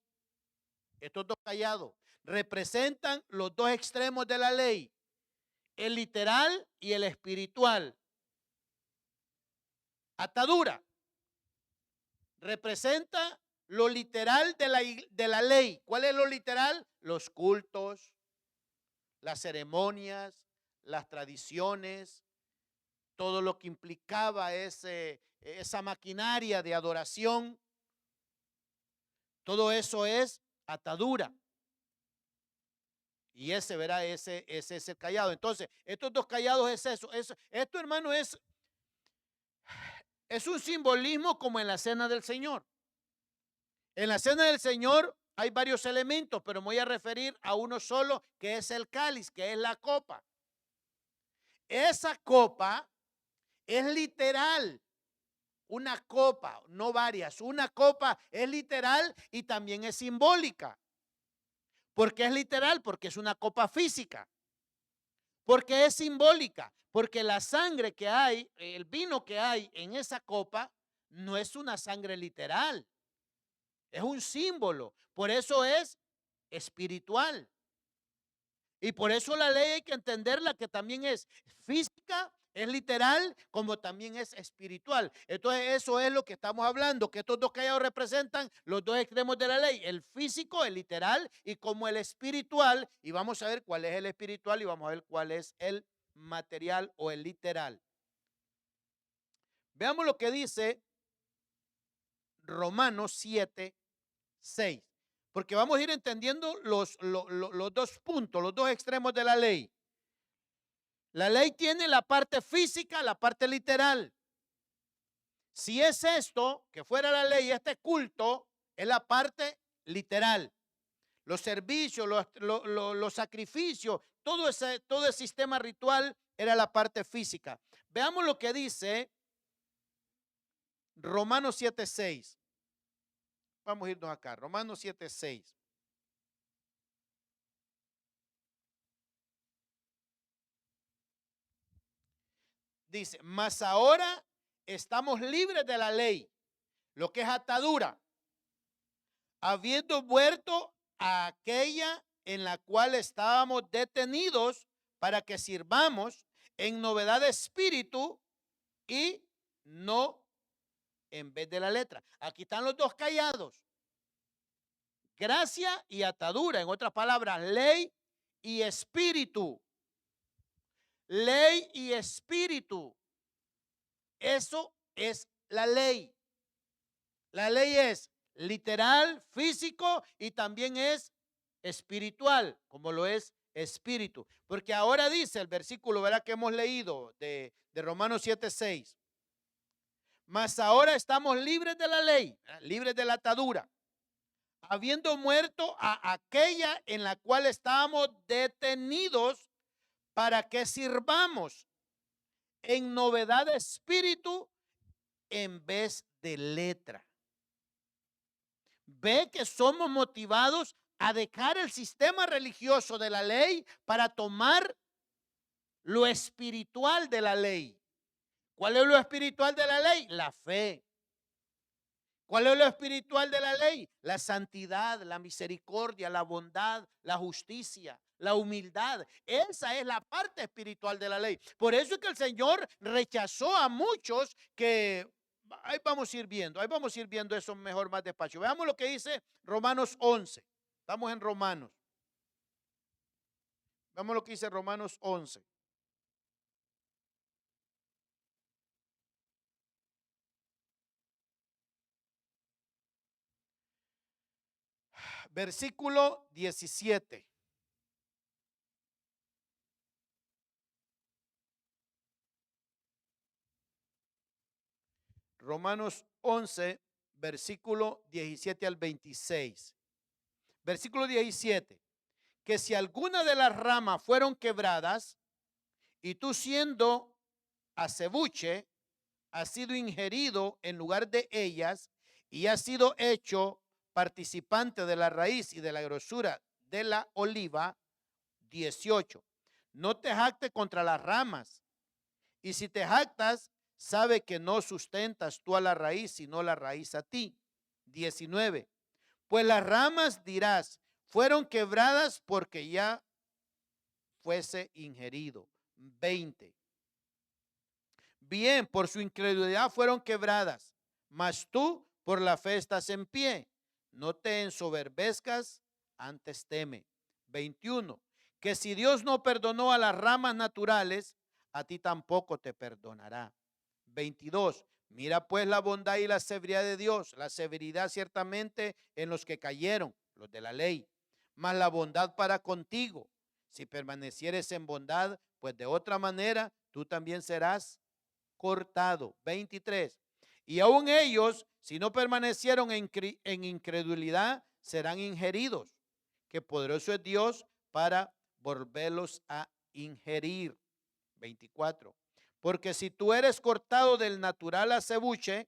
Estos dos callados representan los dos extremos de la ley, el literal y el espiritual. Atadura representa lo literal de la ley. ¿Cuál es lo literal? Los cultos, las ceremonias, las tradiciones, todo lo que implicaba esa maquinaria de adoración. Todo eso es atadura. Y ese, verá, ese es el callado. Entonces, estos dos callados es eso. Esto, hermano, es un simbolismo como en la cena del Señor. En la cena del Señor hay varios elementos, pero me voy a referir a uno solo, que es el cáliz, que es la copa. Esa copa es literal. Una copa, no varias. Una copa es literal y también es simbólica. ¿Por qué es literal? Porque es una copa física. Porque es simbólica. Porque la sangre que hay, el vino que hay en esa copa, no es una sangre literal. Es un símbolo. Por eso es espiritual. Y por eso la ley hay que entenderla, que también es física, es literal, como también es espiritual. Entonces eso es lo que estamos hablando, que estos dos callados representan los dos extremos de la ley, el físico, el literal, y como el espiritual. Y vamos a ver cuál es el espiritual y vamos a ver cuál es el material o el literal. Veamos lo que dice Romanos 7, 6. Porque vamos a ir entendiendo los dos puntos, los dos extremos de la ley. La ley tiene la parte física, la parte literal. Si es esto, que fuera la ley, este culto, es la parte literal. Los servicios, los sacrificios, todo el sistema ritual era la parte física. Veamos lo que dice Romanos 7:6. Vamos a irnos acá, Romanos 7:6. Dice, mas ahora estamos libres de la ley, lo que es atadura, habiendo muerto a aquella en la cual estábamos detenidos para que sirvamos en novedad de espíritu y no en vez de la letra. Aquí están los dos callados. Gracia y atadura, en otras palabras, ley y espíritu. Ley y espíritu. Eso es la ley. La ley es literal, físico y también es espiritual, como lo es espíritu. Porque ahora dice el versículo, verá, que hemos leído de Romanos 7:6. Mas ahora estamos libres de la ley, libres de la atadura, habiendo muerto a aquella en la cual estábamos detenidos para que sirvamos en novedad de espíritu en vez de letra. Ve que somos motivados a dejar el sistema religioso de la ley para tomar lo espiritual de la ley. ¿Cuál es lo espiritual de la ley? La fe. ¿Cuál es lo espiritual de la ley? La santidad, la misericordia, la bondad, la justicia, la humildad. Esa es la parte espiritual de la ley. Por eso es que el Señor rechazó a muchos que... Ahí vamos a ir viendo eso mejor más despacio. Veamos lo que dice Romanos 11. Estamos en Romanos. Veamos lo que dice Romanos 11. Versículo 17. Romanos 11, versículo 17 al 26. Versículo 17. Que si alguna de las ramas fueron quebradas, y tú siendo acebuche, has sido ingerido en lugar de ellas, y has sido hecho participante de la raíz y de la grosura de la oliva. 18. No te jactes contra las ramas, y si te jactas, sabe que no sustentas tú a la raíz, sino la raíz a ti. 19. Pues las ramas, dirás, fueron quebradas porque ya fuese ingerido. 20. Bien, por su incredulidad fueron quebradas, mas tú por la fe estás en pie. No te ensoberbezcas, antes teme. 21. Que si Dios no perdonó a las ramas naturales, a ti tampoco te perdonará. 22. Mira pues la bondad y la severidad de Dios, la severidad ciertamente en los que cayeron, los de la ley, mas la bondad para contigo. Si permanecieres en bondad, pues de otra manera tú también serás cortado. 23. Y aún ellos, si no permanecieron en incredulidad, serán ingeridos, que poderoso es Dios para volverlos a ingerir. 24. Porque si tú eres cortado del natural acebuche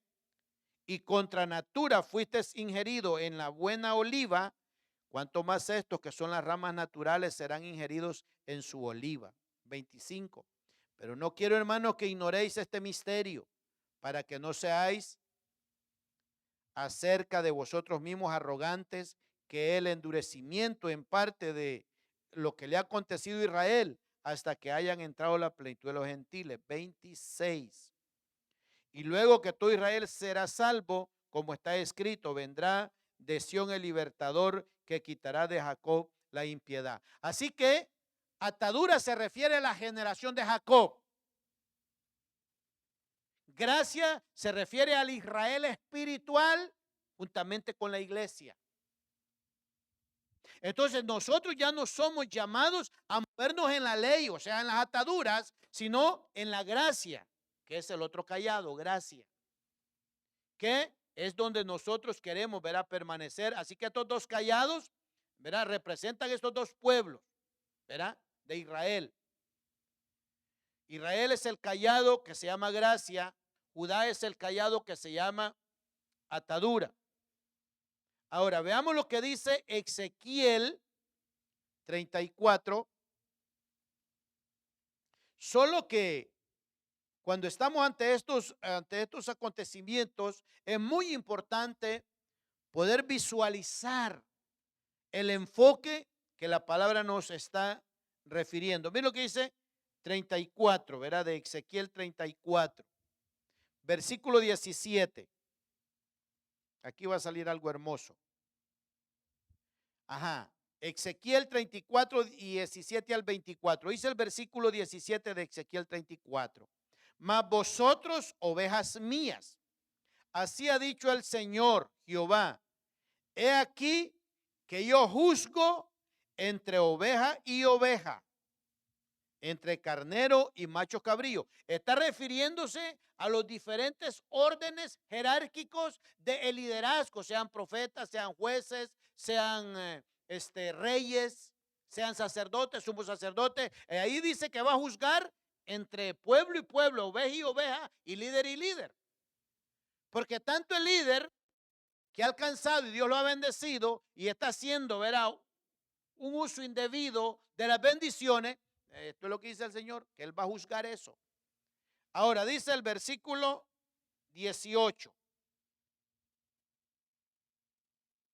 y contra natura fuiste ingerido en la buena oliva, cuanto más estos que son las ramas naturales serán ingeridos en su oliva. 25. Pero no quiero, hermanos, que ignoréis este misterio, para que no seáis acerca de vosotros mismos arrogantes, que el endurecimiento en parte de lo que le ha acontecido a Israel, hasta que hayan entrado la plenitud de los gentiles. 26. Y luego que todo Israel será salvo, como está escrito, vendrá de Sión el libertador, que quitará de Jacob la impiedad. Así que atadura se refiere a la generación de Jacob. Gracia se refiere al Israel espiritual juntamente con la iglesia. Entonces nosotros ya no somos llamados a movernos en la ley, o sea, en las ataduras, sino en la gracia, que es el otro callado, gracia, que es donde nosotros queremos, verá, permanecer. Así que estos dos callados, verá, representan estos dos pueblos, verá, de Israel. Israel es el callado que se llama gracia, Judá es el callado que se llama atadura. Ahora veamos lo que dice Ezequiel 34. Solo que cuando estamos ante estos acontecimientos, es muy importante poder visualizar el enfoque que la palabra nos está refiriendo. Miren lo que dice 34, ¿verdad? De Ezequiel 34, versículo 17. Aquí va a salir algo hermoso. Ajá. Ezequiel 34, 17 al 24. Dice el versículo 17 de Ezequiel 34. Mas vosotros, ovejas mías, así ha dicho el Señor Jehová, he aquí que yo juzgo entre oveja y oveja, entre carnero y macho cabrío. Está refiriéndose a los diferentes órdenes jerárquicos del liderazgo, sean profetas, sean jueces, sean reyes, sean sacerdotes, sumo sacerdote. Ahí dice que va a juzgar entre pueblo y pueblo, oveja y oveja, y líder. Porque tanto el líder que ha alcanzado y Dios lo ha bendecido y está haciendo, verá, un uso indebido de las bendiciones, esto es lo que dice el Señor, que Él va a juzgar eso. Ahora dice el versículo 18.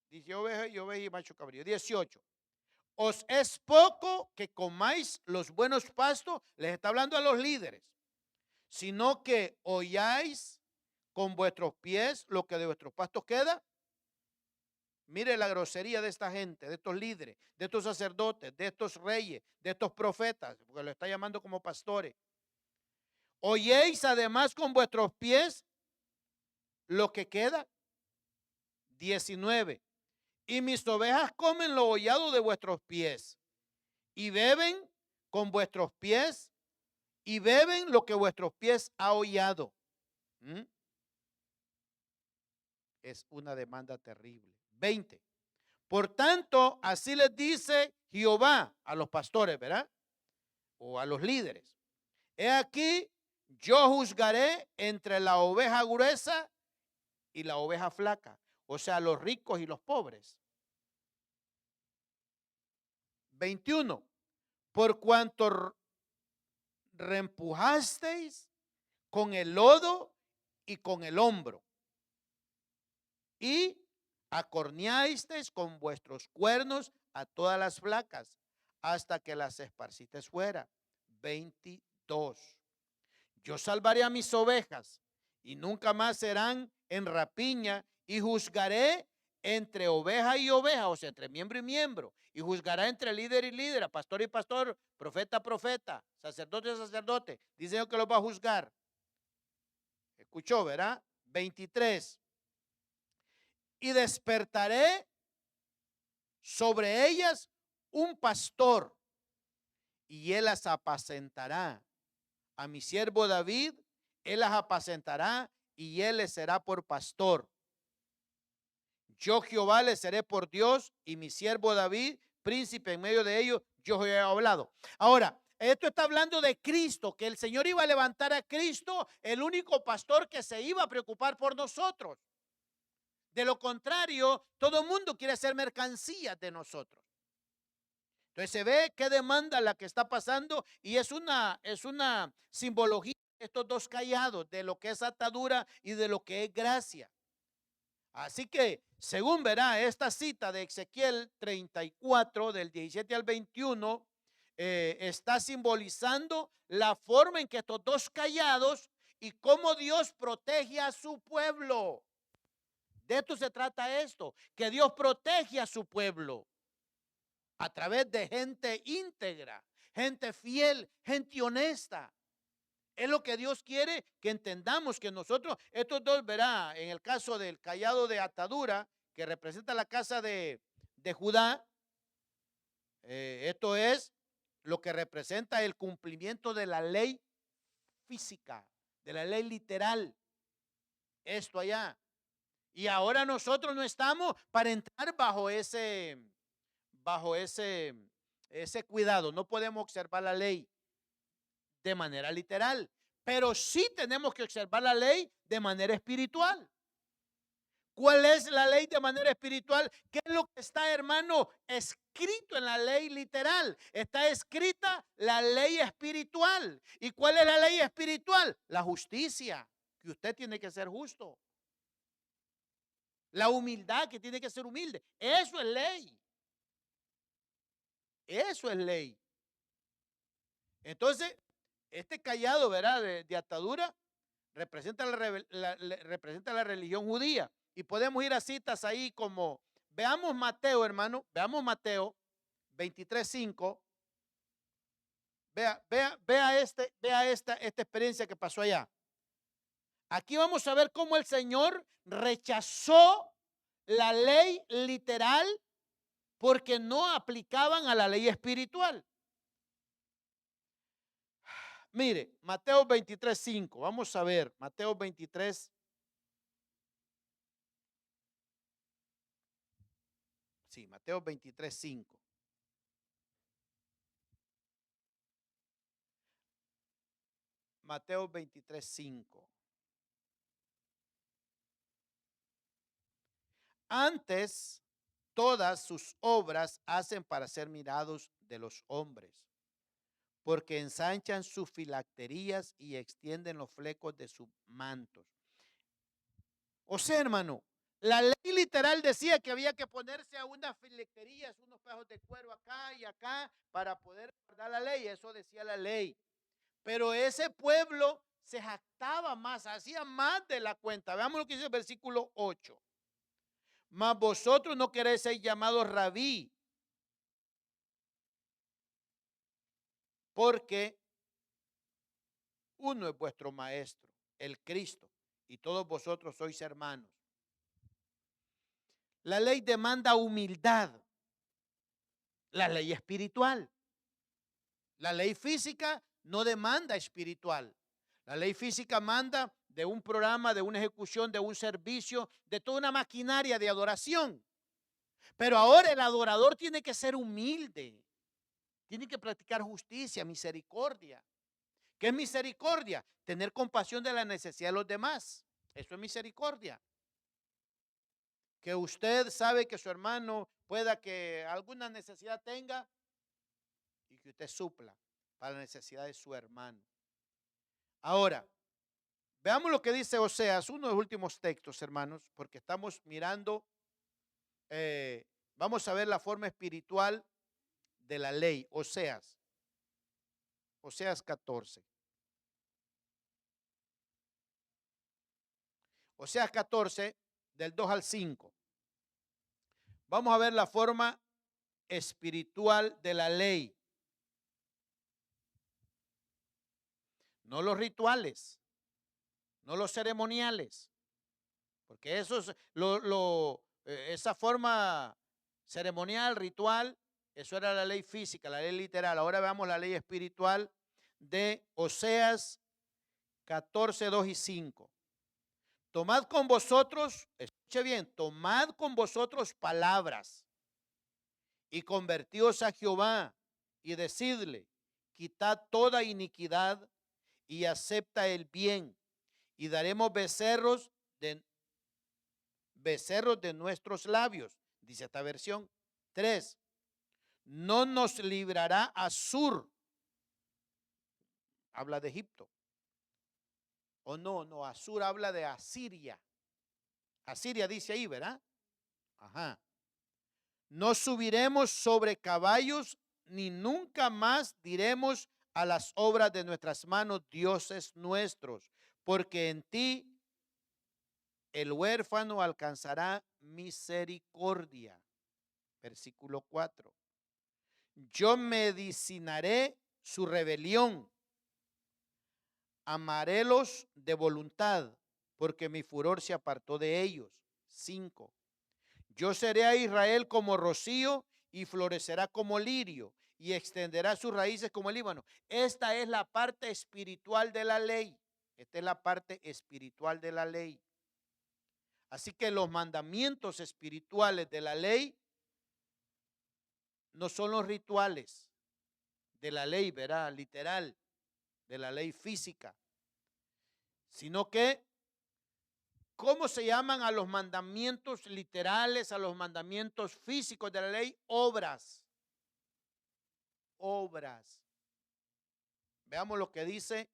Dice oveja y macho cabrío. 18. Os es poco que comáis los buenos pastos, les está hablando a los líderes, sino que oyáis con vuestros pies lo que de vuestros pastos queda. Mire la grosería de esta gente, de estos líderes, de estos sacerdotes, de estos reyes, de estos profetas, porque lo está llamando como pastores. Oyéis además con vuestros pies lo que queda. 19. Y mis ovejas comen lo hollado de vuestros pies, y beben con vuestros pies, y beben lo que vuestros pies ha hollado. ¿Mm? Es una demanda terrible. 20. Por tanto, así les dice Jehová a los pastores, ¿verdad? O a los líderes. He aquí, yo juzgaré entre la oveja gruesa y la oveja flaca, o sea, los ricos y los pobres. 21. Por cuanto reempujasteis con el lodo y con el hombro, y acorneasteis con vuestros cuernos a todas las flacas, hasta que las esparcisteis fuera. 22. Yo salvaré a mis ovejas, y nunca más serán en rapiña, y juzgaré entre oveja y oveja, o sea, entre miembro y miembro, y juzgará entre líder y líder, pastor y pastor, profeta a profeta, sacerdote a sacerdote. Dice Dios que los va a juzgar. Escuchó, ¿verdad? 23. Y despertaré sobre ellas un pastor, y él las apacentará. A mi siervo David, él las apacentará, y él les será por pastor. Yo Jehová les seré por Dios, y mi siervo David, príncipe en medio de ellos. Yo he hablado. Ahora, esto está hablando de Cristo, que el Señor iba a levantar a Cristo, el único pastor que se iba a preocupar por nosotros. De lo contrario, todo el mundo quiere ser mercancía de nosotros. Entonces se ve qué demanda la que está pasando, y es una simbología de estos dos callados, de lo que es atadura y de lo que es gracia. Así que, según verá esta cita de Ezequiel 34, del 17 al 21, está simbolizando la forma en que estos dos callados y cómo Dios protege a su pueblo. De esto se trata esto, que Dios protege a su pueblo a través de gente íntegra, gente fiel, gente honesta. Es lo que Dios quiere que entendamos, que nosotros, estos dos, verá, en el caso del cayado de atadura, que representa la casa de Judá, esto es lo que representa el cumplimiento de la ley física, de la ley literal, esto allá. Y ahora nosotros no estamos para entrar bajo ese cuidado. No podemos observar la ley de manera literal, pero sí tenemos que observar la ley de manera espiritual. ¿Cuál es la ley de manera espiritual? ¿Qué es lo que está, hermano, escrito en la ley literal? Está escrita la ley espiritual. ¿Y cuál es la ley espiritual? La justicia, que usted tiene que ser justo. La humildad, que tiene que ser humilde. Eso es ley. Eso es ley. Entonces, este cayado, ¿verdad?, de atadura representa representa la religión judía. Y podemos ir a citas ahí como, veamos Mateo, hermano, veamos Mateo 23:5. Vea esta experiencia que pasó allá. Aquí vamos a ver cómo el Señor rechazó la ley literal porque no aplicaban a la ley espiritual. Mire, Mateo 23:5. Vamos a ver, Mateo 23. Sí, Mateo 23:5. Mateo 23:5. Antes, todas sus obras hacen para ser mirados de los hombres, porque ensanchan sus filacterías y extienden los flecos de sus mantos. O sea, hermano, la ley literal decía que había que ponerse a unas filacterías, unos pejos de cuero acá y acá para poder guardar la ley. Eso decía la ley. Pero ese pueblo se jactaba más, hacía más de la cuenta. Veamos lo que dice el versículo 8. Mas vosotros no queréis ser llamados rabí, porque uno es vuestro maestro, el Cristo, y todos vosotros sois hermanos. La ley demanda humildad. La ley espiritual. La ley física no demanda espiritual. La ley física manda de un programa, de una ejecución, de un servicio, de toda una maquinaria de adoración. Pero ahora el adorador tiene que ser humilde. Tiene que practicar justicia, misericordia. ¿Qué es misericordia? Tener compasión de la necesidad de los demás. Eso es misericordia. Que usted sabe que su hermano pueda que alguna necesidad tenga y que usted supla para la necesidad de su hermano. Ahora, veamos lo que dice Oseas, uno de los últimos textos, hermanos, porque estamos mirando, vamos a ver la forma espiritual de la ley. Oseas 14. Oseas 14, del 2 al 5. Vamos a ver la forma espiritual de la ley. No los rituales, no los ceremoniales, porque eso es esa forma ceremonial, ritual, eso era la ley física, la ley literal. Ahora veamos la ley espiritual de Oseas 14, 2 y 5. Tomad con vosotros, escuche bien, tomad con vosotros palabras y convertíos a Jehová y decidle, quitad toda iniquidad y acepta el bien, y daremos becerros de nuestros labios, dice esta versión. 3. No nos librará Asur, habla de Egipto. O no, Asur habla de Asiria. Asiria dice ahí, ¿verdad? Ajá. No subiremos sobre caballos, ni nunca más diremos a las obras de nuestras manos, dioses nuestros, porque en ti el huérfano alcanzará misericordia. Versículo 4. Yo medicinaré su rebelión, amarélos de voluntad, porque mi furor se apartó de ellos. 5. Yo seré a Israel como rocío y florecerá como lirio y extenderá sus raíces como el Líbano. Esta es la parte espiritual de la ley. Esta es la parte espiritual de la ley. Así que los mandamientos espirituales de la ley no son los rituales de la ley, ¿verdad? Literal, de la ley física, sino que, ¿cómo se llaman a los mandamientos literales, a los mandamientos físicos de la ley? Obras. Obras. Veamos lo que dice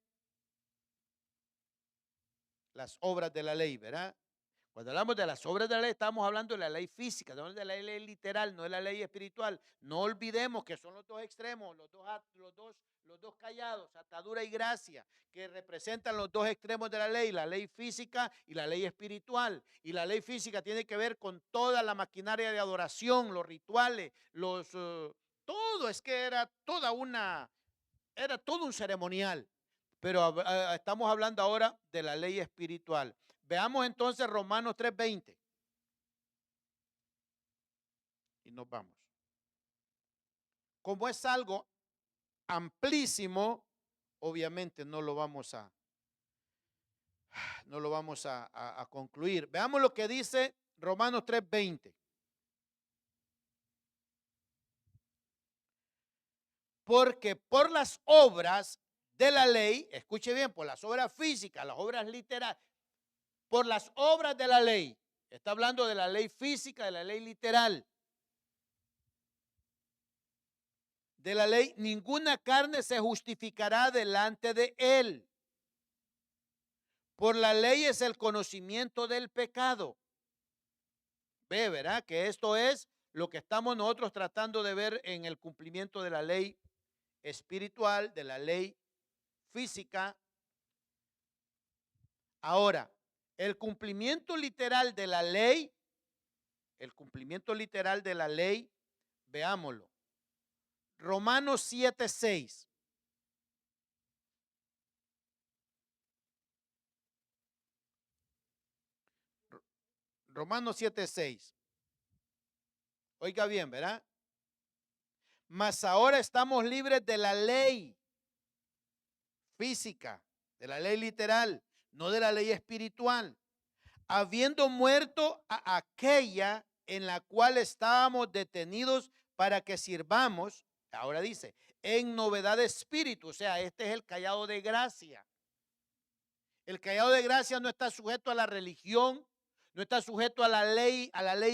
las obras de la ley, ¿verdad? Cuando hablamos de las obras de la ley, estamos hablando de la ley física, estamos de la ley literal, no de la ley espiritual. No olvidemos que son los dos extremos, los dos callados, atadura y gracia, que representan los dos extremos de la ley física y la ley espiritual. Y la ley física tiene que ver con toda la maquinaria de adoración, los rituales, todo, es que era todo un ceremonial. Pero estamos hablando ahora de la ley espiritual. Veamos entonces Romanos 3:20. Y nos vamos. Como es algo amplísimo, obviamente no lo vamos a concluir. Veamos lo que dice Romanos 3:20. Porque por las obras de la ley, escuche bien, por las obras físicas, las obras literales, por las obras de la ley, está hablando de la ley física, de la ley literal, de la ley, ninguna carne se justificará delante de él. Por la ley es el conocimiento del pecado. Ve, ¿verdad? Que esto es lo que estamos nosotros tratando de ver en el cumplimiento de la ley espiritual, de la ley física. Ahora, el cumplimiento literal de la ley, veámoslo. Romanos 7:6. Romanos 7:6. Oiga bien, ¿verdad? Mas ahora estamos libres de la ley física, de la ley literal, no de la ley espiritual, habiendo muerto a aquella en la cual estábamos detenidos para que sirvamos, ahora dice, en novedad de espíritu. O sea, este es el callado de gracia. El callado de gracia no está sujeto a la religión, no está sujeto a la ley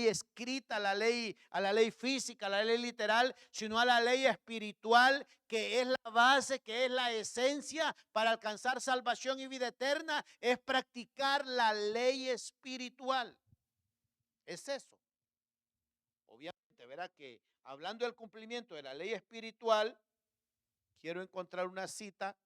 escrita, a la ley física, a la ley literal, sino a la ley espiritual, que es la base, que es la esencia para alcanzar salvación y vida eterna, es practicar la ley espiritual. Es eso. Obviamente, verá que hablando del cumplimiento de la ley espiritual, quiero encontrar una cita.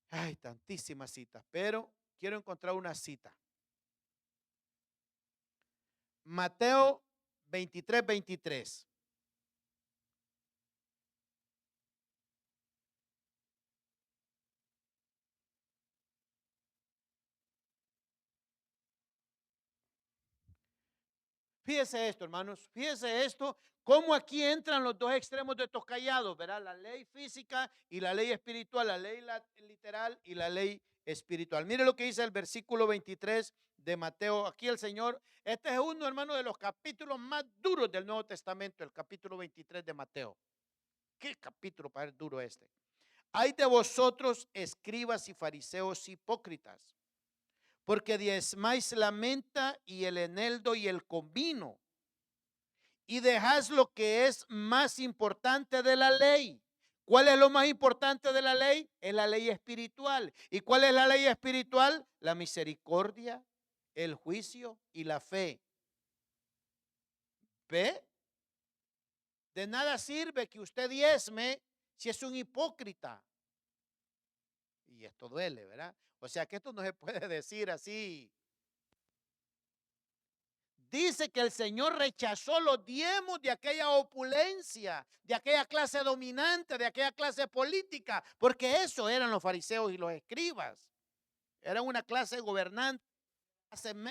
Hay tantísimas citas, pero quiero encontrar una cita. Mateo 23:23. Fíjese esto, hermanos, fíjese esto, cómo aquí entran los dos extremos de estos callados, ¿verdad? La ley física y la ley espiritual, la ley literal y la ley espiritual. Mire lo que dice el versículo 23 de Mateo. Aquí el Señor, este es uno, hermano, de los capítulos más duros del Nuevo Testamento, el capítulo 23 de Mateo. ¿Qué capítulo para ser duro este? Hay de vosotros, escribas y fariseos hipócritas, porque diezmáis la menta y el eneldo y el comino, y dejáis lo que es más importante de la ley. ¿Cuál es lo más importante de la ley? Es la ley espiritual. ¿Y cuál es la ley espiritual? La misericordia, el juicio y la fe. ¿Ve? De nada sirve que usted diezme si es un hipócrita. Y esto duele, ¿verdad? O sea que esto no se puede decir así. Dice que el Señor rechazó los diezmos de aquella opulencia, de aquella clase dominante, de aquella clase política, porque eso eran los fariseos y los escribas. Eran una clase gobernante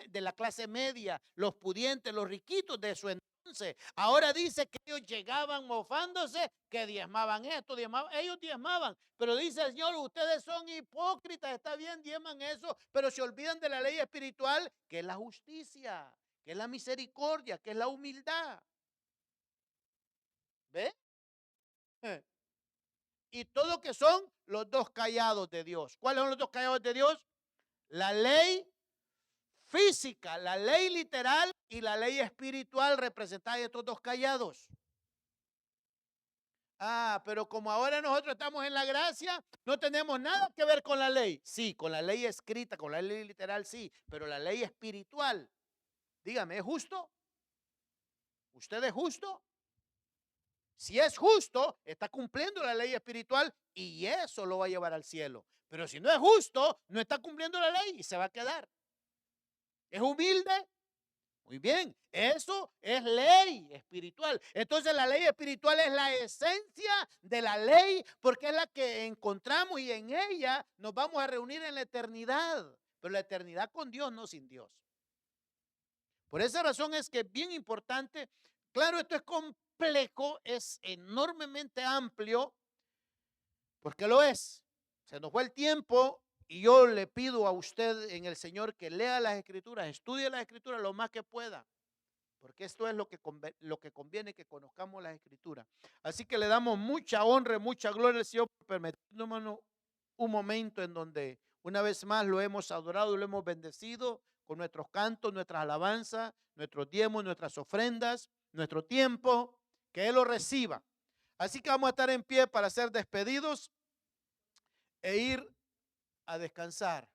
de la clase media, los pudientes, los riquitos de su entonces. Ahora dice que ellos llegaban mofándose, que diezmaban esto, ellos diezmaban, pero dice el Señor, ustedes son hipócritas, está bien, diezman eso, pero se olvidan de la ley espiritual, que es la justicia, que es la misericordia, que es la humildad. ¿Ve? Y todo lo que son los dos callados de Dios. ¿Cuáles son los dos callados de Dios? La ley física, la ley literal y la ley espiritual representada en estos dos callados. Ah, pero como ahora nosotros estamos en la gracia, no tenemos nada que ver con la ley. Sí, con la ley escrita, con la ley literal, sí, pero la ley espiritual, dígame, ¿es justo? ¿Usted es justo? Si es justo, está cumpliendo la ley espiritual y eso lo va a llevar al cielo. Pero si no es justo, no está cumpliendo la ley y se va a quedar. ¿Es humilde? Muy bien, eso es ley espiritual. Entonces la ley espiritual es la esencia de la ley porque es la que encontramos y en ella nos vamos a reunir en la eternidad. Pero la eternidad con Dios, no sin Dios. Por esa razón es que es bien importante. Claro, esto es complejo, es enormemente amplio, porque lo es. Se nos fue el tiempo y yo le pido a usted en el Señor que lea las Escrituras, estudie las Escrituras lo más que pueda, porque esto es lo que conviene que conozcamos las Escrituras. Así que le damos mucha honra, mucha gloria al Señor por permitirnos un momento en donde una vez más lo hemos adorado y lo hemos bendecido con nuestros cantos, nuestras alabanzas, nuestros diezmos, nuestras ofrendas, nuestro tiempo, que Él lo reciba. Así que vamos a estar en pie para ser despedidos e ir a descansar.